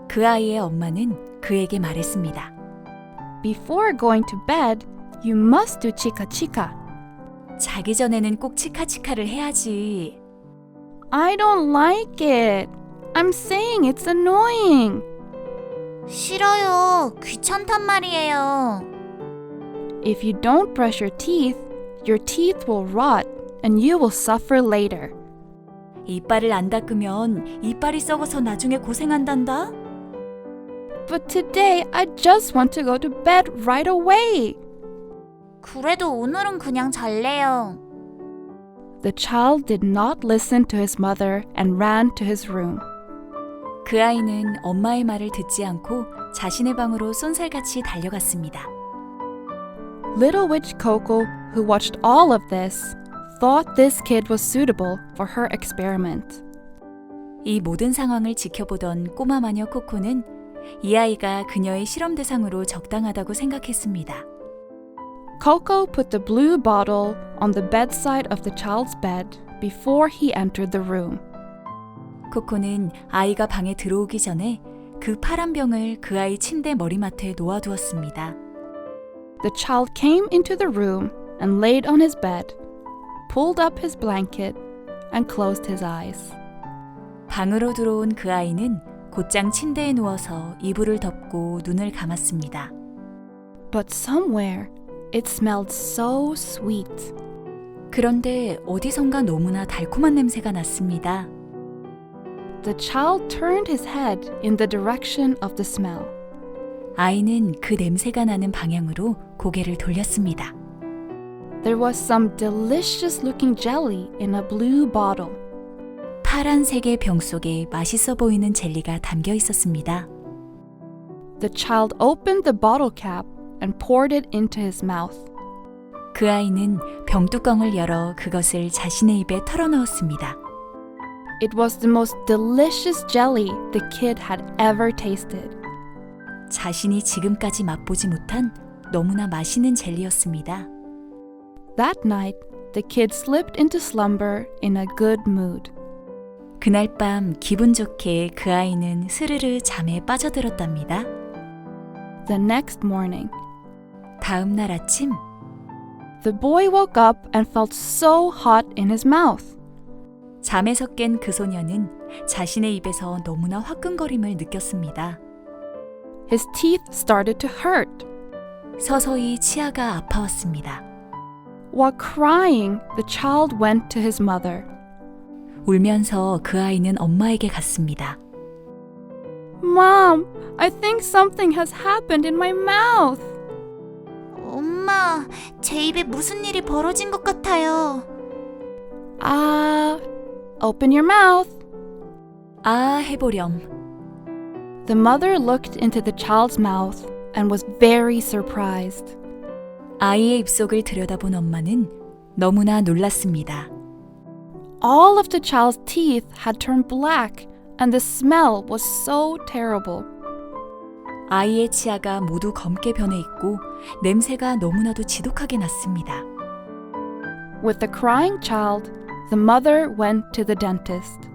그 아이의 엄마는 그에게 말했습니다. Before going to bed, you must do chica chica. 자기 전에는 꼭 치카치카를 해야지. I don't like it. I'm saying it's annoying. 싫어요. 귀찮단 말이에요. If you don't brush your teeth will rot and you will suffer later. 이빨을 안 닦으면 이빨이 썩어서 나중에 고생한단다. But today I just want to go to bed right away. 그래도 오늘은 그냥 잘래요. the child did not listen to his mother and ran to his room. 그 아이는 엄마의 말을 듣지 않고 자신의 방으로 쏜살같이 달려갔습니다. Little Witch Coco, who watched all of this, thought this kid was suitable for her experiment. 이 모든 상황을 지켜보던 꼬마 마녀 코코는 이 아이가 그녀의 실험 대상으로 적당하다고 생각했습니다. Coco put the blue bottle on the bedside of the child's bed before he entered the room. 코코는 아이가 방에 들어오기 전에 그 파란 병을 그 아이 침대 머리맡에 놓아두었습니다. The child came into the room and laid on his bed, pulled up his blanket, and closed his eyes. 방으로 들어온 그 아이는 곧장 침대에 누워서 이불을 덮고 눈을 감았습니다. But somewhere, it smelled so sweet. 그런데 어디선가 너무나 달콤한 냄새가 났습니다. The child turned his head in the direction of the smell. 아이는 그 냄새가 나는 방향으로 고개를 돌렸습니다. There was some delicious looking jelly in a blue bottle. 파란색의 병 속에 맛있어 보이는 젤리가 담겨 있었습니다. The child opened the bottle cap and poured it into his mouth. 그 아이는 병뚜껑을 열어 그것을 자신의 입에 털어넣었습니다. It was the most delicious jelly the kid had ever tasted. 자신이 지금까지 맛보지 못한 너무나 맛있는 젤리였습니다. That night, the kid slipped into slumber in a good mood. 그날 밤 기분 좋게 그 아이는 스르르 잠에 빠져들었답니다. The next morning, 다음 날 아침 the boy woke up and felt so hot in his mouth. 잠에서 깬 그 소녀는 자신의 입에서 너무나 화끈거림을 느꼈습니다. His teeth started to hurt. 서서히 치아가 아파왔습니다. While crying, the child went to his mother. 울면서 그 아이는 엄마에게 갔습니다. Mom, I think something has happened in my mouth. 엄마, 제 입에 무슨 일이 벌어진 것 같아요. Open your mouth. 아, 해보렴. The mother looked into the child's mouth and was very surprised. 아이의 입속을 들여다본 엄마는 너무나 놀랐습니다. All of the child's teeth had turned black and the smell was so terrible. 아이의 치아가 모두 검게 변해 있고 냄새가 너무나도 지독하게 났습니다. With the crying child, the mother went to the dentist.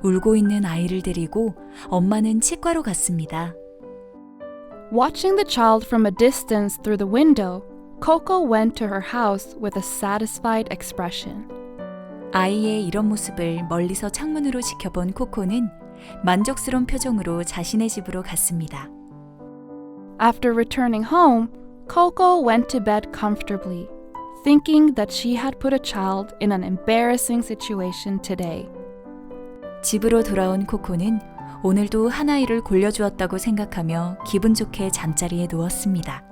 울고 있는 아이를 데리고 엄마는 치과로 갔습니다. Watching the child from a distance through the window, Coco went to her house with a satisfied expression. 아이의 이런 모습을 멀리서 창문으로 지켜본 코코는 만족스러운 표정으로 자신의 집으로 갔습니다. After returning home, Coco went to bed comfortably, thinking that she had put a child in an embarrassing situation today. 집으로 돌아온 코코는 오늘도 한 아이를 골려주었다고 생각하며 기분 좋게 잠자리에 누웠습니다.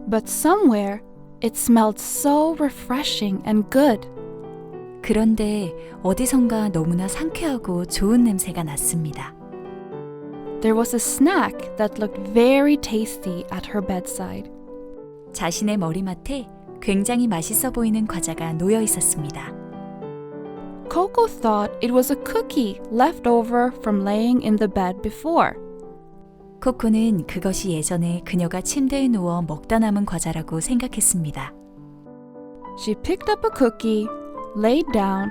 But somewhere, it smelled so refreshing and good. 그런데 어디선가 너무나 상쾌하고 좋은 냄새가 났습니다. There was a snack that looked very tasty at her bedside. 자신의 머리맡에 굉장히 맛있어 보이는 과자가 놓여 있었습니다. Coco thought it was a cookie left over from laying in the bed before. 코코는 그것이 예전에 그녀가 침대에 누워 먹다 남은 과자라고 생각했습니다. She picked up a cookie, laid down,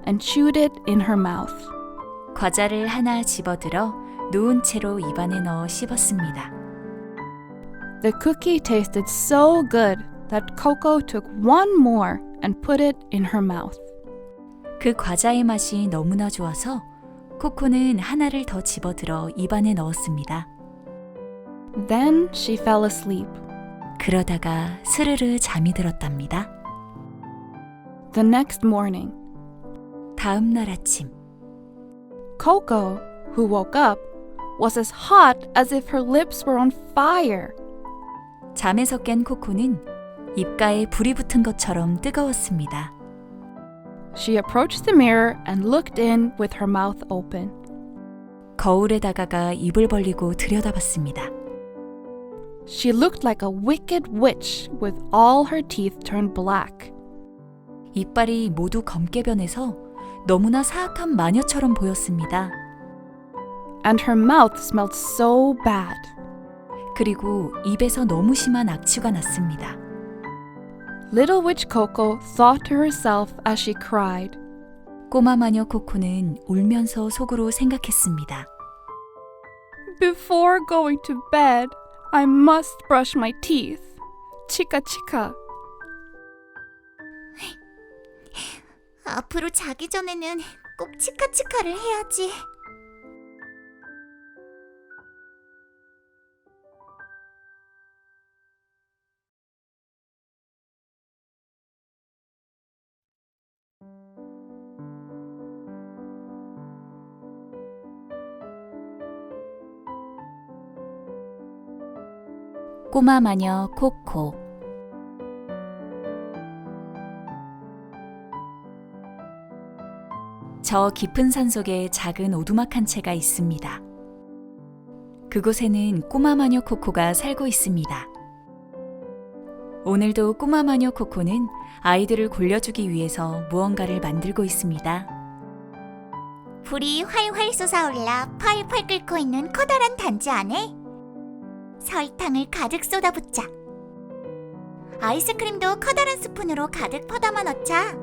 and chewed it in her mouth. 과자를 하나 집어들어 누운 채로 입안에 넣어 씹었습니다. The cookie tasted so good that Coco took one more and put it in her mouth. 그 과자의 맛이 너무나 좋아서 코코는 하나를 더 집어들어 입안에 넣었습니다. Then she fell asleep. 그러다가 스르르 잠이 들었답니다. The next morning, 다음 날 아침 Coco, who woke up, was as hot as if her lips were on fire. 잠에서 깬 코코는 입가에 불이 붙은 것처럼 뜨거웠습니다. She approached the mirror and looked in with her mouth open. 거울에 다가가 입을 벌리고 들여다봤습니다. She looked like a wicked witch with all her teeth turned black. 이빨이 모두 검게 변해서 너무나 사악한 마녀처럼 보였습니다. And her mouth smelled so bad. 그리고 입에서 너무 심한 악취가 났습니다. Little Witch Coco thought to herself as she cried, 꼬마 마녀 코코는 울면서 속으로 생각했습니다. Before going to bed, I must brush my teeth. Chica chica. 앞으로 자기 전에는 꼭 치카치카를 해야지. 꼬마 마녀 코코. 저 깊은 산속에 작은 오두막 한 채가 있습니다. 그곳에는 꼬마 마녀 코코가 살고 있습니다. 오늘도 꼬마 마녀 코코는 아이들을 골려주기 위해서 무언가를 만들고 있습니다. 불이 활활 솟아올라 펄펄 끓고 있는 커다란 단지 안에 설탕을 가득 쏟아붓자. 아이스크림도 커다란 스푼으로 가득 퍼담아 넣자.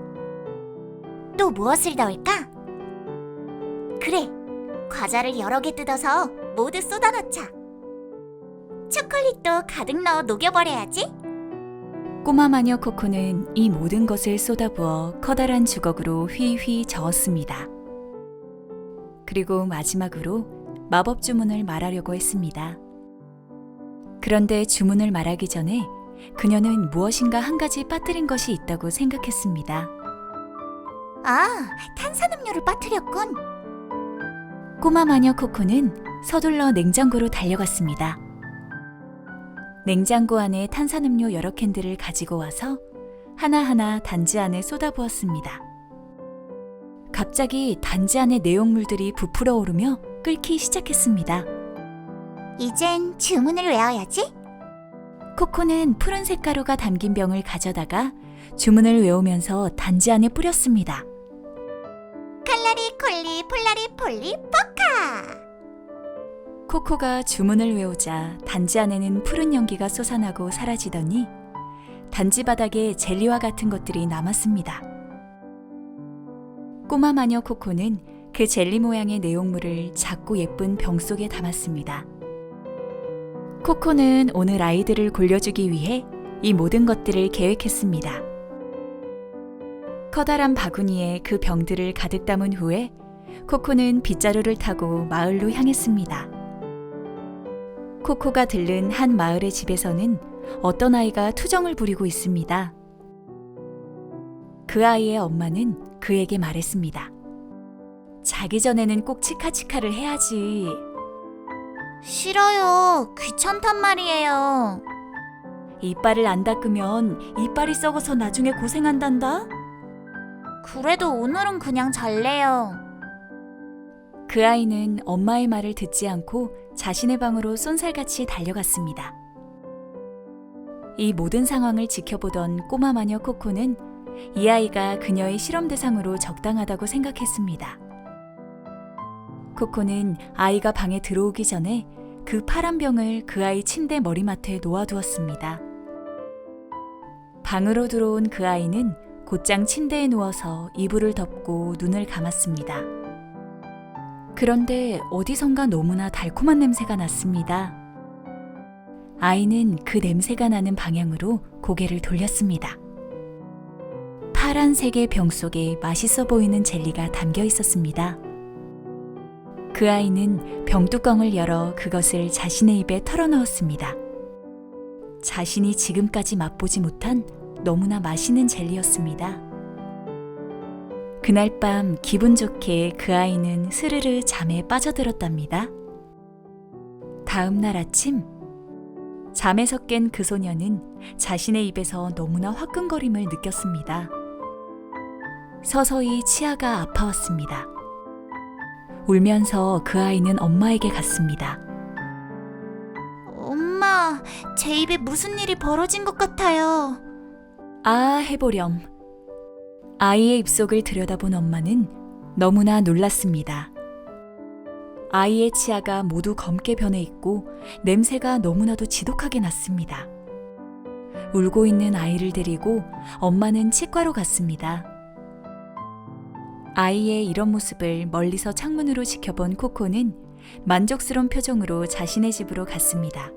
또 무엇을 넣을까? 그래, 과자를 여러 개 뜯어서 모두 쏟아 넣자. 초콜릿도 가득 넣어 녹여버려야지. 꼬마 마녀 코코는 이 모든 것을 쏟아부어 커다란 주걱으로 휘휘 저었습니다. 그리고 마지막으로 마법 주문을 말하려고 했습니다. 그런데 주문을 말하기 전에 그녀는 무엇인가 한 가지 빠뜨린 것이 있다고 생각했습니다. 아, 탄산음료를 빠뜨렸군. 꼬마 마녀 코코는 서둘러 냉장고로 달려갔습니다. 냉장고 안에 탄산음료 여러 캔들을 가지고 와서 하나하나 단지 안에 쏟아부었습니다. 갑자기 단지 안의 내용물들이 부풀어 오르며 끓기 시작했습니다. 이젠 주문을 외워야지. 코코는 푸른색 가루가 담긴 병을 가져다가 주문을 외우면서 단지 안에 뿌렸습니다. 칼라리 콜리 폴라리 폴리 포카. 코코가 주문을 외우자 단지 안에는 푸른 연기가 솟아나고 사라지더니 단지 바닥에 젤리와 같은 것들이 남았습니다. 꼬마 마녀 코코는 그 젤리 모양의 내용물을 작고 예쁜 병 속에 담았습니다. 코코는 오늘 아이들을 골려주기 위해 이 모든 것들을 계획했습니다. 커다란 바구니에 그 병들을 가득 담은 후에 코코는 빗자루를 타고 마을로 향했습니다. 코코가 들른 한 마을의 집에서는 어떤 아이가 투정을 부리고 있습니다. 그 아이의 엄마는 그에게 말했습니다. 자기 전에는 꼭 치카치카를 해야지. 싫어요. 귀찮단 말이에요. 이빨을 안 닦으면 이빨이 썩어서 나중에 고생한단다. 그래도 오늘은 그냥 잘래요. 그 아이는 엄마의 말을 듣지 않고 자신의 방으로 쏜살같이 달려갔습니다. 이 모든 상황을 지켜보던 꼬마 마녀 코코는 이 아이가 그녀의 실험 대상으로 적당하다고 생각했습니다. 코코는 아이가 방에 들어오기 전에 그 파란 병을 그 아이 침대 머리맡에 놓아두었습니다. 방으로 들어온 그 아이는 곧장 침대에 누워서 이불을 덮고 눈을 감았습니다. 그런데 어디선가 너무나 달콤한 냄새가 났습니다. 아이는 그 냄새가 나는 방향으로 고개를 돌렸습니다. 파란색의 병 속에 맛있어 보이는 젤리가 담겨 있었습니다. 그 아이는 병뚜껑을 열어 그것을 자신의 입에 털어넣었습니다. 자신이 지금까지 맛보지 못한 너무나 맛있는 젤리였습니다. 그날 밤 기분 좋게 그 아이는 스르르 잠에 빠져들었답니다. 다음 날 아침, 잠에서 깬 그 소녀는 자신의 입에서 너무나 화끈거림을 느꼈습니다. 서서히 치아가 아파왔습니다. 울면서 그 아이는 엄마에게 갔습니다. 엄마, 제 입에 무슨 일이 벌어진 것 같아요. 아 해보렴. 아이의 입속을 들여다본 엄마는 너무나 놀랐습니다. 아이의 치아가 모두 검게 변해 있고 냄새가 너무나도 지독하게 났습니다. 울고 있는 아이를 데리고 엄마는 치과로 갔습니다. 아이의 이런 모습을 멀리서 창문으로 지켜본 코코는 만족스러운 표정으로 자신의 집으로 갔습니다.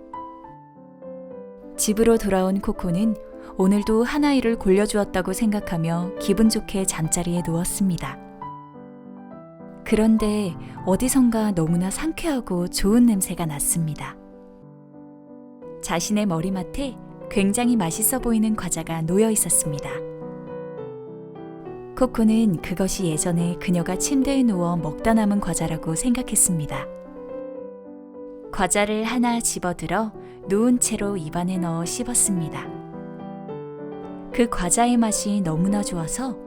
집으로 돌아온 코코는 오늘도 한 아이를 골려주었다고 생각하며 기분 좋게 잠자리에 누웠습니다. 그런데 어디선가 너무나 상쾌하고 좋은 냄새가 났습니다. 자신의 머리맡에 굉장히 맛있어 보이는 과자가 놓여 있었습니다. 코코는 그것이 예전에 그녀가 침대에 누워 먹다 남은 과자라고 생각했습니다. 과자를 하나 집어들어 누운 채로 입안에 넣어 씹었습니다. 그 과자의 맛이 너무나 좋아서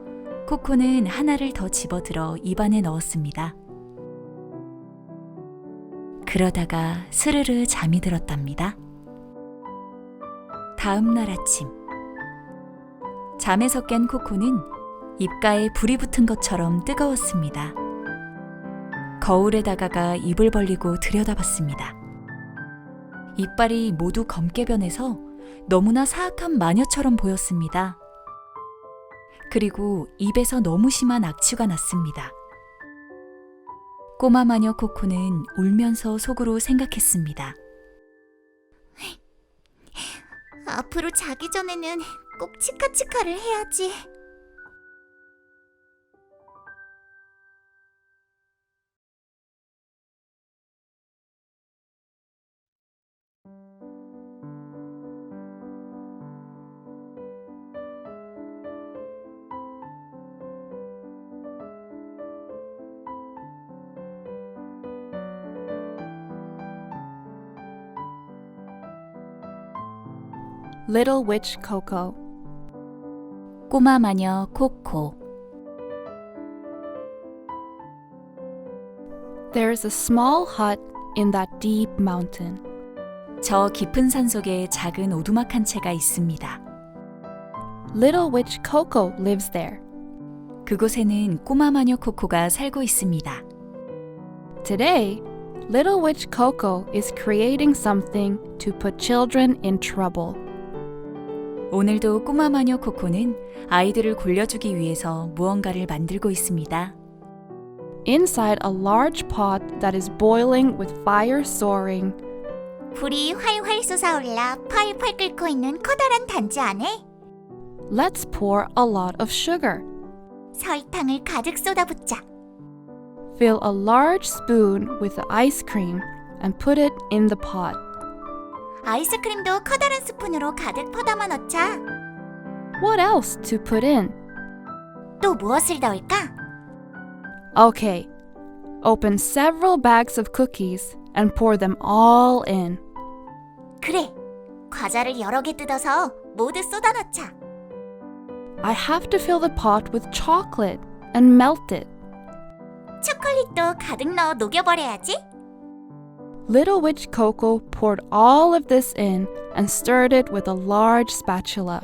코코는 하나를 더 집어들어 입안에 넣었습니다. 그러다가 스르르 잠이 들었답니다. 다음 날 아침, 잠에서 깬 코코는 입가에 불이 붙은 것처럼 뜨거웠습니다. 거울에 다가가 입을 벌리고 들여다봤습니다. 이빨이 모두 검게 변해서 너무나 사악한 마녀처럼 보였습니다. 그리고 입에서 너무 심한 악취가 났습니다. 꼬마 마녀 코코는 울면서 속으로 생각했습니다. 앞으로 자기 전에는 꼭 치카치카를 해야지. Little Witch Coco. 꼬마 마녀 코코. There's a small hut in that deep mountain. 저 깊은 산 속에 작은 오두막 한 채가 있습니다. Little Witch Coco lives there. 그곳에는 꼬마 마녀 코코가 살고 있습니다. Today, Little Witch Coco is creating something to put children in trouble. 오늘도 꼬마 마녀 코코는 아이들을 골려주기 위해서 무언가를 만들고 있습니다. Inside a large pot that is boiling with fire soaring, 불이 활활 솟아올라 펄펄 끓고 있는 커다란 단지 안에 let's pour a lot of sugar. 설탕을 가득 쏟아붓자. Fill a large spoon with the ice cream and put it in the pot. 아이스크림도 커다란 스푼으로 가득 퍼담아 넣자. What else to put in? 또 무엇을 넣을까? Okay, open several bags of cookies and pour them all in. 그래, 과자를 여러 개 뜯어서 모두 쏟아 넣자. I have to fill the pot with chocolate and melt it. 초콜릿도 가득 넣어 녹여버려야지. Little Witch Coco poured all of this in and stirred it with a large spatula.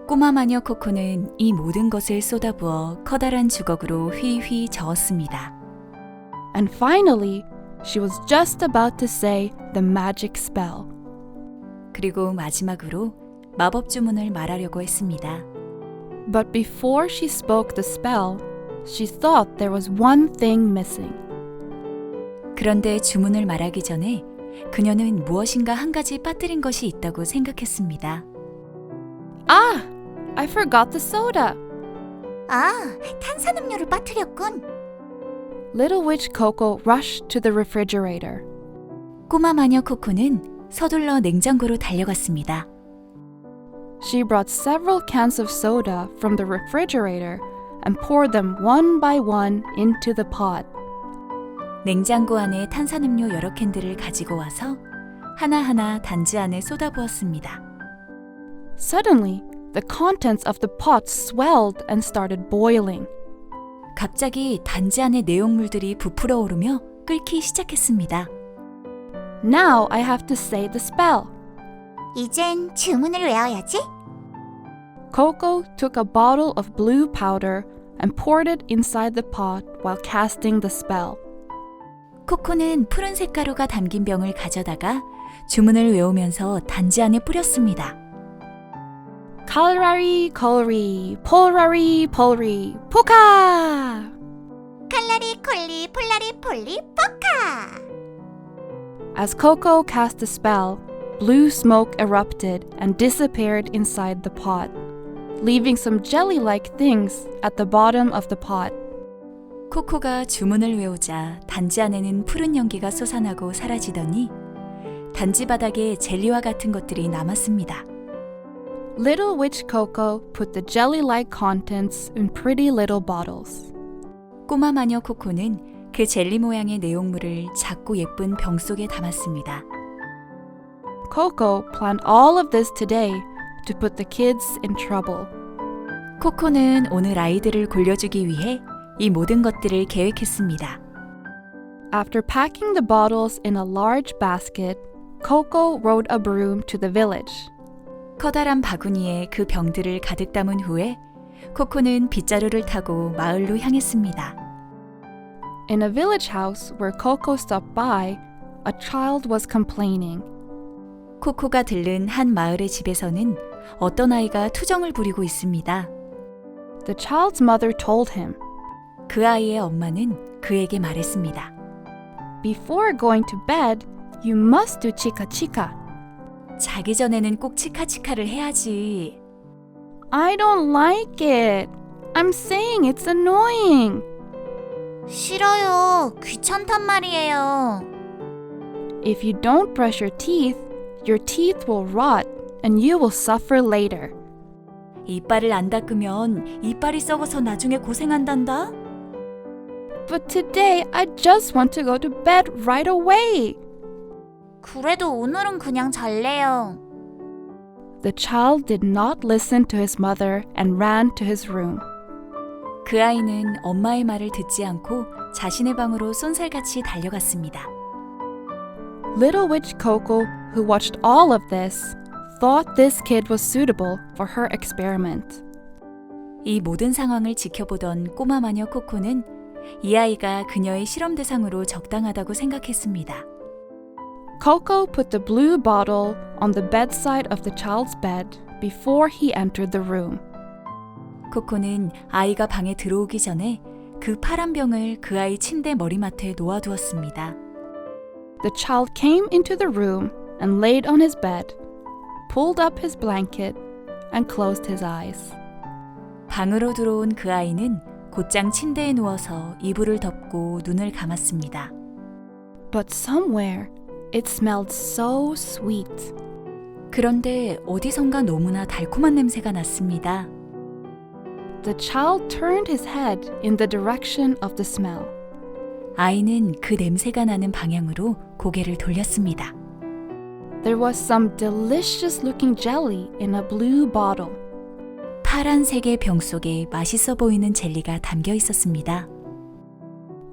꼬마 마녀 코코는 이 모든 것을 쏟아부어 커다란 주걱으로 휘휘 저었습니다. And finally, she was just about to say the magic spell. 그리고 마지막으로 마법 주문을 말하려고 했습니다. But before she spoke the spell, she thought there was one thing missing. 그런데 주문을 말하기 전에 그녀는 무엇인가 한 가지 빠뜨린 것이 있다고 생각했습니다. Ah! I forgot the soda! 아, 탄산음료를 빠뜨렸군. Little Witch Coco rushed to the refrigerator. 꼬마 마녀 코코는 서둘러 냉장고로 달려갔습니다. She brought several cans of soda from the refrigerator and poured them one by one into the pot. 냉장고 안에 탄산음료 여러 캔들을 가지고 와서 하나하나 단지 안에 쏟아부었습니다. Suddenly, the contents of the pot swelled and started boiling. 갑자기 단지 안의 내용물들이 부풀어 오르며 끓기 시작했습니다. Now I have to say the spell. 이젠 주문을 외워야지. Coco took a bottle of blue powder and poured it inside the pot while casting the spell. 코코는 푸른색 가루가 담긴 병을 가져다가 주문을 외우면서 단지 안에 뿌렸습니다. Kalrari, kolri, polrari, polri, poka! 칼라리 콜리 폴라리 폴리 포카. As Coco cast the spell, blue smoke erupted and disappeared inside the pot, leaving some jelly-like things at the bottom of the pot. 코코가 주문을 외우자 단지 안에는 푸른 연기가 솟아나고 사라지더니 단지 바닥에 젤리와 같은 것들이 남았습니다. Little Witch Coco put the jelly-like contents in pretty little bottles. 꼬마 마녀 코코는 그 젤리 모양의 내용물을 작고 예쁜 병 속에 담았습니다. Coco planned all of this today to put the kids in trouble. 코코는 오늘 아이들을 골려주기 위해 이 모든 것들을 계획했습니다. After packing the bottles in a large basket, Coco rode a broom to the village. 커다란 바구니에 그 병들을 가득 담은 후에 코코는 빗자루를 타고 마을로 향했습니다. In a village house where Coco stopped by, a child was complaining. 코코가 들른 한 마을의 집에서는 어떤 아이가 투정을 부리고 있습니다. The child's mother told him, 그 아이의 엄마는 그에게 말했습니다. Before going to bed, you must do chica chica. 자기 전에는 꼭 치카치카를 해야지. I don't like it. I'm saying it's annoying. 싫어요. 귀찮단 말이에요. If you don't brush your teeth will rot and you will suffer later. 이빨을 안 닦으면 이빨이 썩어서 나중에 고생한단다. But today I just want to go to bed right away. 그래도 오늘은 그냥 잘래요. The child did not listen to his mother and ran to his room. 그 아이는 엄마의 말을 듣지 않고 자신의 방으로 쏜살같이 달려갔습니다. Little Witch Coco, who watched all of this, thought this kid was suitable for her experiment. 이 모든 상황을 지켜보던 꼬마 마녀 코코는 이 아이가 그녀의 실험 대상으로 적당하다고 생각했습니다. Coco put the blue bottle on the bedside of the child's bed before he entered the room. 코코는 아이가 방에 들어오기 전에 그 파란 병을 그 아이 침대 머리맡에 놓아두었습니다. The child came into the room and laid on his bed, pulled up his blanket, and closed his eyes. 방으로 들어온 그 아이는 곧장 침대에 누워서 이불을 덮고 눈을 감았습니다. But somewhere, it smelled so sweet. 그런데 어디선가 너무나 달콤한 냄새가 났습니다. The child turned his head in the direction of the smell. 아이는 그 냄새가 나는 방향으로 고개를 돌렸습니다. There was some delicious-looking jelly in a blue bottle. 파란색의 병 속에 맛있어 보이는 젤리가 담겨 있었습니다.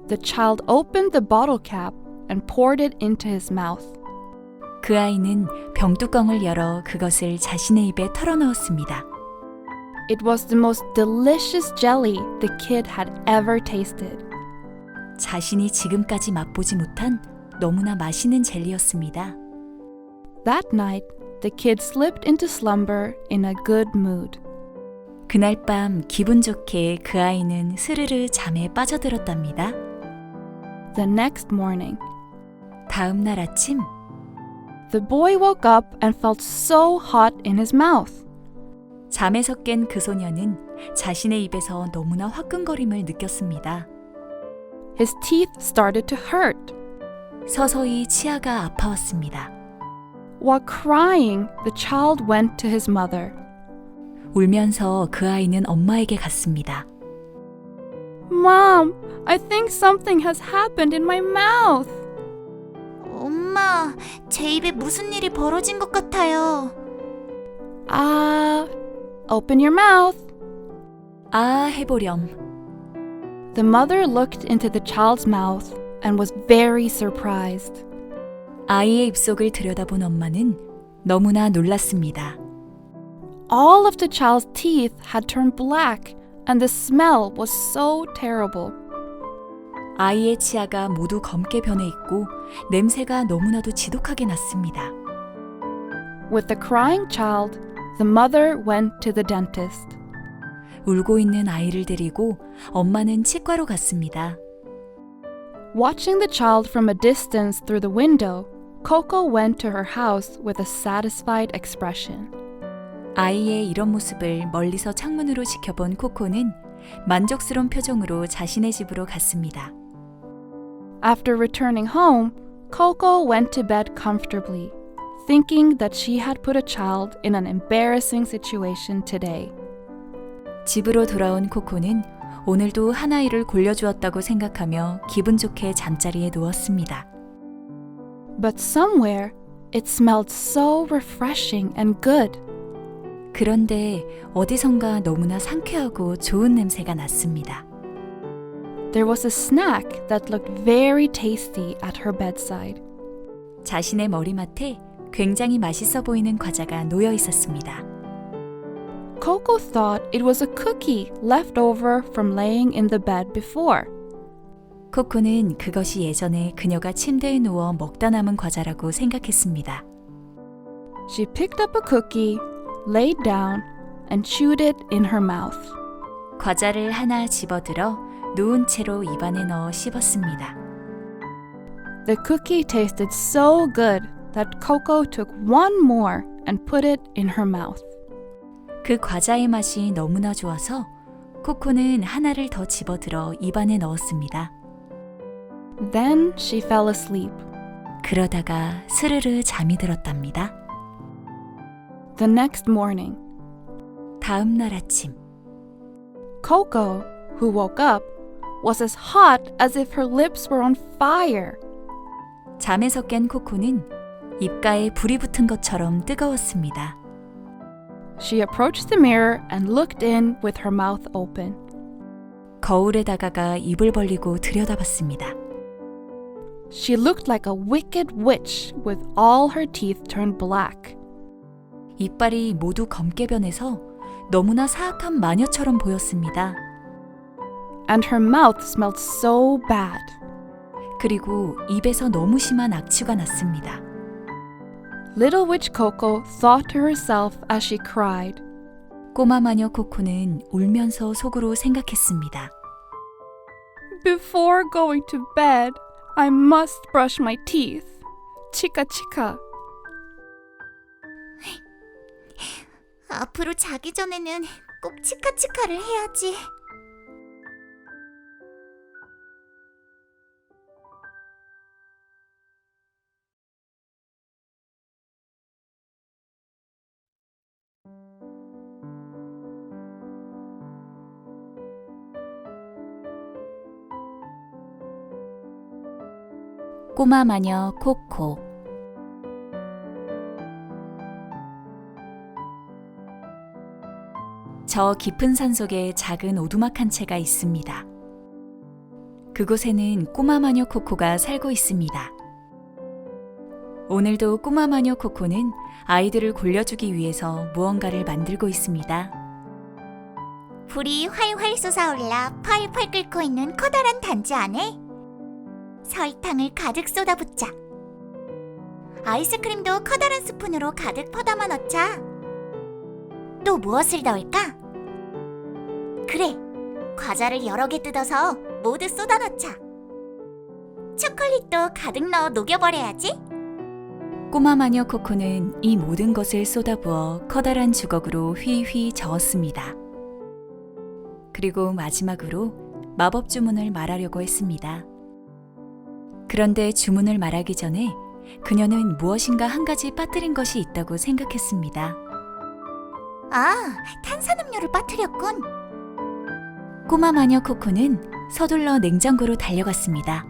The child opened the bottle cap and poured it into his mouth. 그 아이는 병뚜껑을 열어 그것을 자신의 입에 털어넣었습니다. It was the most delicious jelly the kid had ever tasted. 자신이 지금까지 맛보지 못한 너무나 맛있는 젤리였습니다. That night, the kid slipped into slumber in a good mood. 그날 밤 기분 좋게 그 아이는 스르르 잠에 빠져들었답니다. The next morning, 다음 날 아침 the boy woke up and felt so hot in his mouth. 잠에서 깬 그 소녀는 자신의 입에서 너무나 화끈거림을 느꼈습니다. His teeth started to hurt. 서서히 치아가 아파왔습니다. While crying, the child went to his mother. 울면서 그 아이는 엄마에게 갔습니다. Mom, I think something has happened in my mouth. 엄마, 제 입에 무슨 일이 벌어진 것 같아요. open your mouth. 아, 해보렴. The mother looked into the child's mouth and was very surprised. 아이의 입속을 들여다본 엄마는 너무나 놀랐습니다. All of the child's teeth had turned black and the smell was so terrible. 아이의 치아가 모두 검게 변해 있고 냄새가 너무나도 지독하게 났습니다. With the crying child, the mother went to the dentist. 울고 있는 아이를 데리고 엄마는 치과로 갔습니다. Watching the child from a distance through the window, Coco went to her house with a satisfied expression. 아이의 이런 모습을 멀리서 창문으로 지켜본 코코는 만족스러운 표정으로 자신의 집으로 갔습니다. After returning home, Coco went to bed comfortably, thinking that she had put a child in an embarrassing situation today. 집으로 돌아온 코코는 오늘도 한 아이를 골려주었다고 생각하며 기분 좋게 잠자리에 누웠습니다. But somewhere, it smelled so refreshing and good. 그런데 어디선가 너무나 상쾌하고 좋은 냄새가 났습니다. There was a snack that looked very tasty at her bedside. 자신의 머리맡에 굉장히 맛있어 보이는 과자가 놓여 있었습니다. Coco thought it was a cookie left over from laying in the bed before. 코코는 그것이 예전에 그녀가 침대에 누워 먹다 남은 과자라고 생각했습니다. She picked up a cookie, laid down, and chewed it in her mouth. 과자를 하나 집어들어 누운 채로 입안에 넣어 씹었습니다. The cookie tasted so good that Coco took one more and put it in her mouth. 그 과자의 맛이 너무나 좋아서 코코는 하나를 더 집어들어 입안에 넣었습니다. Then she fell asleep. 그러다가 스르르 잠이 들었답니다. The next morning, 다음 날 아침, Coco, who woke up, was as hot as if her lips were on fire. 잠에서 깬 코코는 입가에 불이 붙은 것처럼 뜨거웠습니다. She approached the mirror and looked in with her mouth open. 거울에 다가가 입을 벌리고 들여다봤습니다. She looked like a wicked witch with all her teeth turned black. 이빨이 모두 검게 변해서 너무나 사악한 마녀처럼 보였습니다. And her mouth smelled so bad. 그리고 입에서 너무 심한 악취가 났습니다. Little Witch Coco thought to herself as she cried, 꼬마 마녀 코코는 울면서 속으로 생각했습니다. Before going to bed, I must brush my teeth. Chica chica. 앞으로 자기 전에는 꼭 치카치카를 해야지. 꼬마 마녀 코코. 저 깊은 산속에 작은 오두막 한 채가 있습니다. 그곳에는 꼬마 마녀 코코가 살고 있습니다. 오늘도 꼬마 마녀 코코는 아이들을 골려주기 위해서 무언가를 만들고 있습니다. 불이 활활 솟아올라 펄펄 끓고 있는 커다란 단지 안에 설탕을 가득 쏟아붓자. 아이스크림도 커다란 스푼으로 가득 퍼담아 넣자. 또 무엇을 넣을까? 그래, 과자를 여러 개 뜯어서 모두 쏟아 넣자. 초콜릿도 가득 넣어 녹여버려야지. 꼬마 마녀 코코는 이 모든 것을 쏟아부어 커다란 주걱으로 휘휘 저었습니다. 그리고 마지막으로 마법 주문을 말하려고 했습니다. 그런데 주문을 말하기 전에 그녀는 무엇인가 한 가지 빠뜨린 것이 있다고 생각했습니다. 아, 탄산음료를 빠뜨렸군. 꼬마 마녀 코코는 서둘러 냉장고로 달려갔습니다.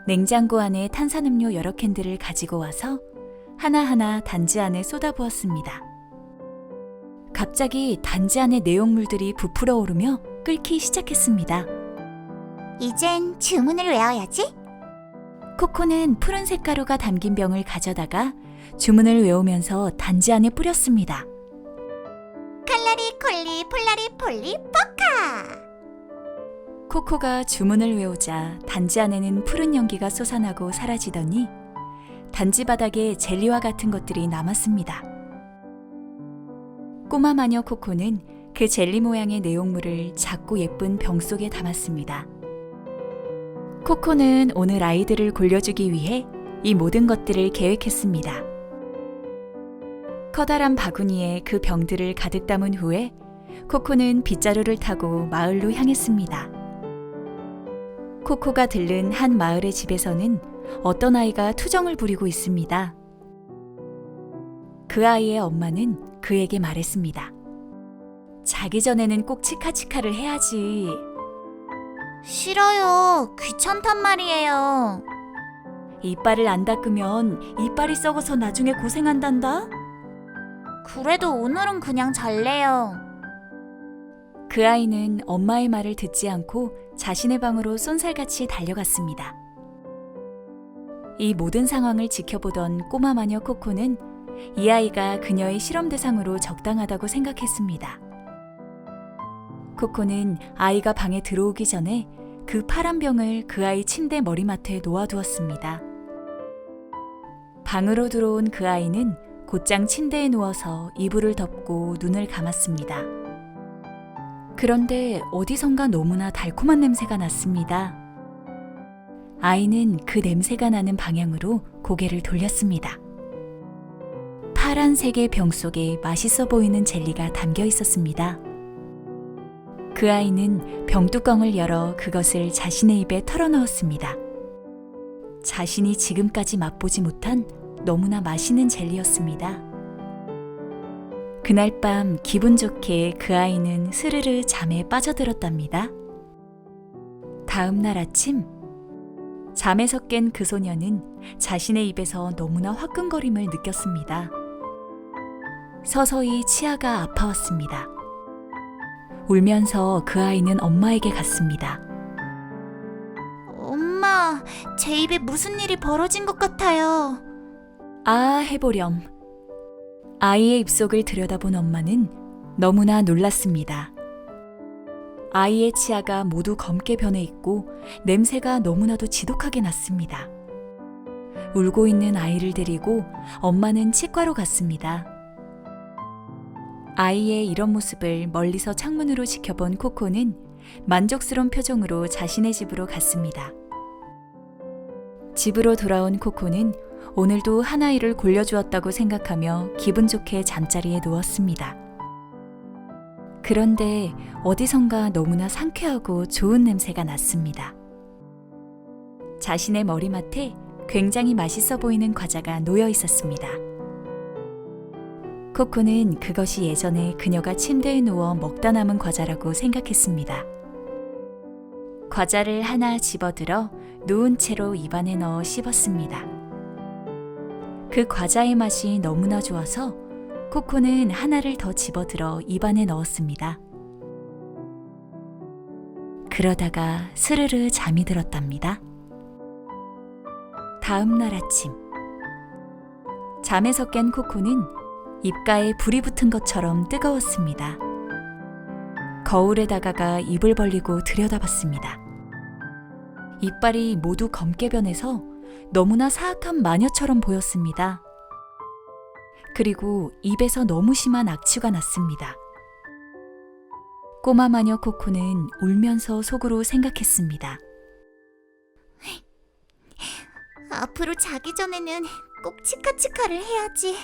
냉장고 안에 탄산음료 여러 캔들을 가지고 와서 하나하나 단지 안에 쏟아부었습니다. 갑자기 단지 안의 내용물들이 부풀어 오르며 끓기 시작했습니다. 이젠 주문을 외워야지. 코코는 푸른색 가루가 담긴 병을 가져다가 주문을 외우면서 단지 안에 뿌렸습니다. 칼라리 콜리 폴라리 폴리 포카. 코코가 주문을 외우자 단지 안에는 푸른 연기가 솟아나고 사라지더니 단지 바닥에 젤리와 같은 것들이 남았습니다. 꼬마 마녀 코코는 그 젤리 모양의 내용물을 작고 예쁜 병 속에 담았습니다. 코코는 오늘 아이들을 골려주기 위해 이 모든 것들을 계획했습니다. 커다란 바구니에 그 병들을 가득 담은 후에 코코는 빗자루를 타고 마을로 향했습니다. 코코가 들른 한 마을의 집에서는 어떤 아이가 투정을 부리고 있습니다. 그 아이의 엄마는 그에게 말했습니다. 자기 전에는 꼭 치카치카를 해야지. 싫어요. 귀찮단 말이에요. 이빨을 안 닦으면 이빨이 썩어서 나중에 고생한단다. 그래도 오늘은 그냥 잘래요. 그 아이는 엄마의 말을 듣지 않고 자신의 방으로 쏜살같이 달려갔습니다. 이 모든 상황을 지켜보던 꼬마 마녀 코코는 이 아이가 그녀의 실험 대상으로 적당하다고 생각했습니다. 코코는 아이가 방에 들어오기 전에 그 파란 병을 그 아이 침대 머리맡에 놓아두었습니다. 방으로 들어온 그 아이는 곧장 침대에 누워서 이불을 덮고 눈을 감았습니다. 그런데 어디선가 너무나 달콤한 냄새가 났습니다. 아이는 그 냄새가 나는 방향으로 고개를 돌렸습니다. 파란색의 병 속에 맛있어 보이는 젤리가 담겨 있었습니다. 그 아이는 병뚜껑을 열어 그것을 자신의 입에 털어넣었습니다. 자신이 지금까지 맛보지 못한 너무나 맛있는 젤리였습니다. 그날 밤 기분 좋게 그 아이는 스르르 잠에 빠져들었답니다. 다음 날 아침, 잠에서 깬 그 소녀는 자신의 입에서 너무나 화끈거림을 느꼈습니다. 서서히 치아가 아파왔습니다. 울면서 그 아이는 엄마에게 갔습니다. 엄마, 제 입에 무슨 일이 벌어진 것 같아요. 아, 해보렴. 아이의 입속을 들여다본 엄마는 너무나 놀랐습니다. 아이의 치아가 모두 검게 변해 있고 냄새가 너무나도 지독하게 났습니다. 울고 있는 아이를 데리고 엄마는 치과로 갔습니다. 아이의 이런 모습을 멀리서 창문으로 지켜본 코코는 만족스러운 표정으로 자신의 집으로 갔습니다. 집으로 돌아온 코코는 오늘도 한 아이를 골려주었다고 생각하며 기분 좋게 잠자리에 누웠습니다. 그런데 어디선가 너무나 상쾌하고 좋은 냄새가 났습니다. 자신의 머리맡에 굉장히 맛있어 보이는 과자가 놓여 있었습니다. 코코는 그것이 예전에 그녀가 침대에 누워 먹다 남은 과자라고 생각했습니다. 과자를 하나 집어들어 누운 채로 입안에 넣어 씹었습니다. 그 과자의 맛이 너무나 좋아서 코코는 하나를 더 집어들어 입안에 넣었습니다. 그러다가 스르르 잠이 들었답니다. 다음 날 아침, 잠에서 깬 코코는 입가에 불이 붙은 것처럼 뜨거웠습니다. 거울에 다가가 입을 벌리고 들여다봤습니다. 이빨이 모두 검게 변해서 너무나 사악한 마녀처럼 보였습니다. 그리고 입에서 너무 심한 악취가 났습니다. 꼬마 마녀 코코는 울면서 속으로 생각했습니다. 앞으로 자기 전에는 꼭 치카치카를 해야지.